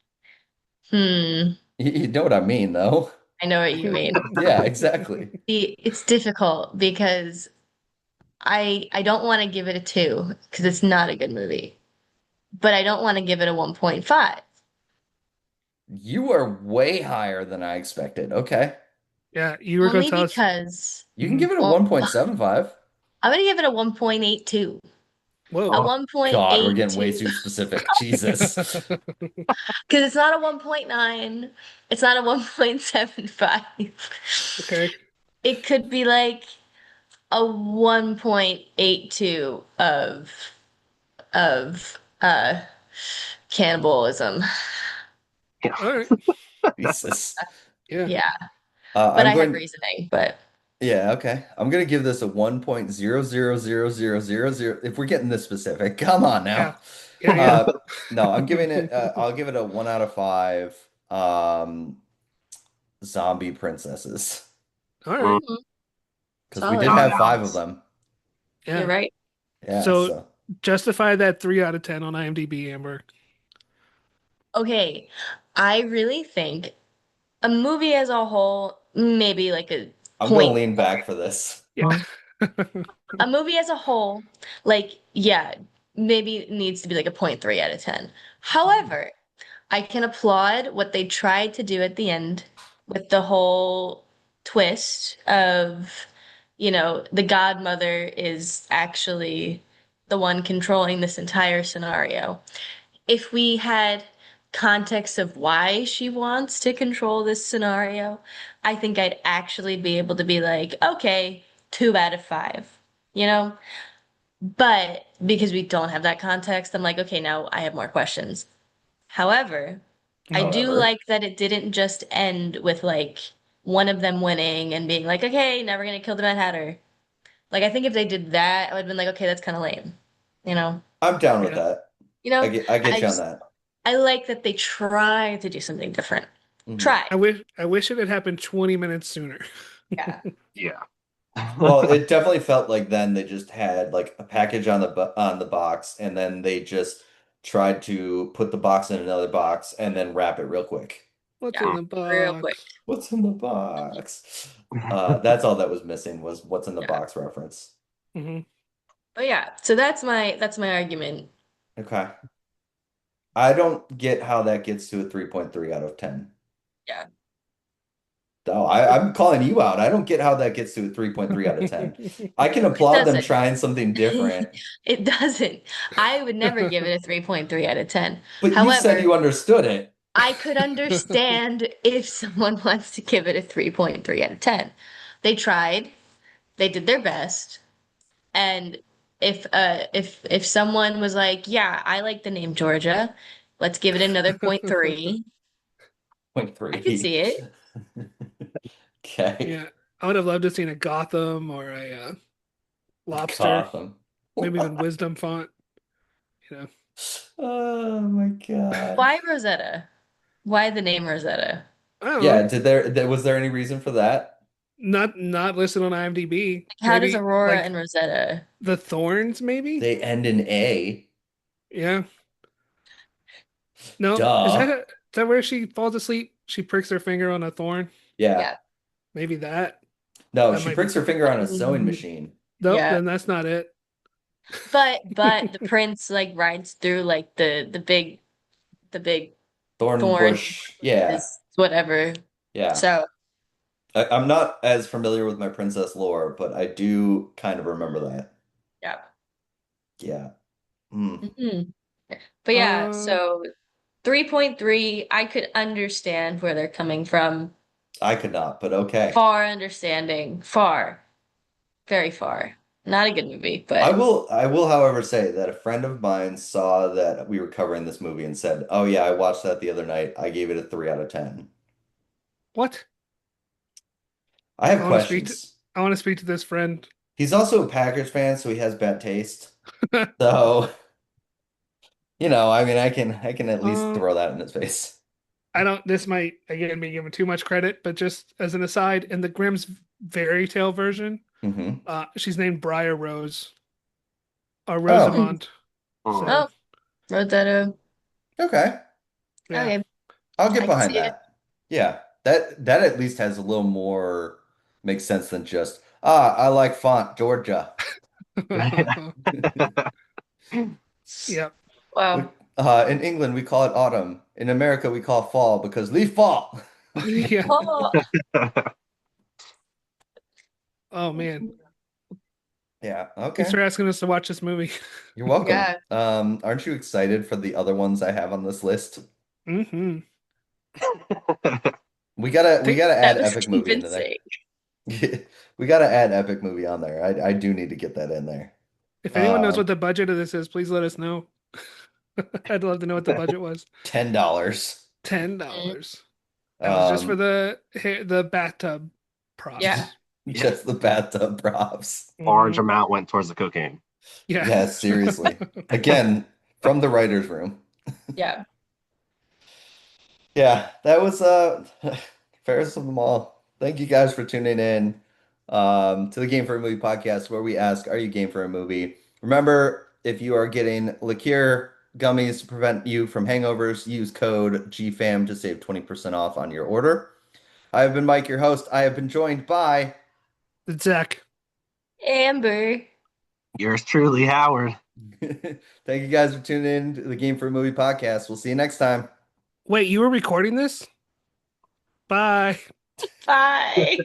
Hmm. You know what I mean, though. I know what you mean. Yeah, exactly. See, it's difficult because I don't want to give it a 2 because it's not a good movie. But I don't want to give it a 1.5. You are way higher than I expected. Okay. Yeah, you were going to Only tell us. because, You can Mhm. give it a well, 1.75. I'm gonna give it a 1.82. A Whoa. God, we're getting way 1.82 too specific. Jesus. because it's not a 1.9. It's not a 1.75. Okay. It could be like a 1.82 of cannibalism. Yeah. All right. Jesus. Yeah. Yeah, but I'm I have going. reasoning. But Yeah, okay. I'm gonna give this a 1.0000000. If we're getting this specific, come on Yeah. now. Yeah. Yeah. Uh, no, I'm giving it. I'll give it a 1 out of 5. Zombie princesses All right. mm, because we solid. did Oh, have yeah. 5 of them. You're Yeah. right. Yeah, So so justify that 3 out of 10 on IMDb, Amber. Okay, I really think a movie as a whole, maybe like a I'm gonna point. lean back for this. Yeah. A movie as a whole, like, yeah, maybe it needs to be like a 0.3 out of 10. However, I can applaud what they tried to do at the end with the whole twist of, the godmother is actually the one controlling this entire scenario. If we had context of why she wants to control this scenario, I think I'd actually be able to be like, okay, 2 out of 5, you know? But because we don't have that context, I'm like, okay, now I have more questions. However, I Mhm. do However, like that it didn't just end with like one of them winning and being like, okay, now we're gonna kill the Mad Hatter. Like, I think if they did that, I would have been like, okay, that's kind of lame. You know? I'm down with Yeah. that. You I know, get I you on just that. I like that they try to do something different. Hmm. Try. I wish it had happened 20 minutes sooner. Yeah. Yeah. Well, it definitely felt like then they just had like a package on on the box, and then they just tried to put the box in another box and then wrap it real quick. What's Yeah. in the Real quick. box? What's in the box? That's all that was missing was what's in the Yeah. box reference. Hmm. But yeah, so that's my argument. Okay. I don't get how that gets to a 3.3 out of 10. Yeah. No, I'm calling you out. I don't get how that gets to a 3.3 out of 10. I can It applaud them doesn't. trying something different, It doesn't. I would never give it a 3.3 out of 10. but you said However, you understood it. I could understand if someone wants to give it a 3.3 out of 10. They tried, they did their best, and if someone was like, "Yeah, I like the name Georgia. Let's give it another point 0.3." Point I could three. see it. Okay. Yeah, I would have loved to seen a Gotham or a Lobster, Gotham. maybe even Wisdom font. You know, Oh my God. Why Rosetta? Why the name Rosetta? I don't Yeah, know. was there any reason for that? Not listed on IMDb. How does Maybe Aurora like and Rosetta? the Thorns. Maybe. They end in A. Yeah. No, Duh. is that where she falls asleep? She pricks her finger on a thorn. Yeah. Yeah. Maybe that. No, That she might be. pricks her finger on a sewing machine. Nope. Yeah. Then that's not it. But the prince like rides through like the big Thorn thorn bush. Yeah. is whatever. Yeah. So I'm not as familiar with my princess lore, but I do kind of remember that. yeah. Yeah. Hmm. Mhm. But yeah, Uh, so 3.3, I could understand where they're coming from. I could not, but okay. Far understanding. Far. Very far. Not a good movie, I but will I will, however, say that a friend of mine saw that we were covering this movie and said, "Oh yeah, I watched that the other night. I gave it a 3 out of 10." what? I I have want to speak to. questions. I want to speak to this friend. He's also a Packers fan, so he has bad taste. So, I mean, I can at least Um, throw that in his face. I don't. This might again be given too much credit, but just as an aside, in the Grimm's fairy tale version, Hmm. she's named Briar Rose or Oh, hmm. Rosamond. Hmm. So Oh, wrote that okay. yeah. okay. I'll get I can behind see it. that. Yeah. That at least has a little more makes sense than just, I like font, Georgia. Yep. We, Wow. in England, we call it autumn. In America, we call it fall because leaf fall. Yeah. Oh, Oh man. Yeah, Thanks okay. for asking us to watch this movie. You're welcome. yeah. Aren't you excited for the other ones I have on this list? Hmm. We gotta That add was epic movie into there. convincing. We gotta add epic movie on there. I do need to get that in there. If anyone knows Um, what the budget of this is, please let us know. I'd love to know what the budget was. $10. Mm, $10. That was just for Um, the bathtub yeah. props. just the bathtub props. Large Hmm. amount went towards the cocaine. Yeah. Yeah, seriously. Again, from the writer's room. Yeah. Yeah, that was Fairest of Them All. Thank you guys for tuning in to the Game for a Movie podcast where we ask, are you game for a movie? Remember, if you are getting liqueur gummies to prevent you from hangovers, use code GFAM to save 20% off on your order. I have been Mike, your host. I have been joined by Zach. Amber. Yours truly, Howard. Thank you guys for tuning in to the Game for a Movie podcast. We'll see you next time. Wait, you were recording this? Bye. Bye.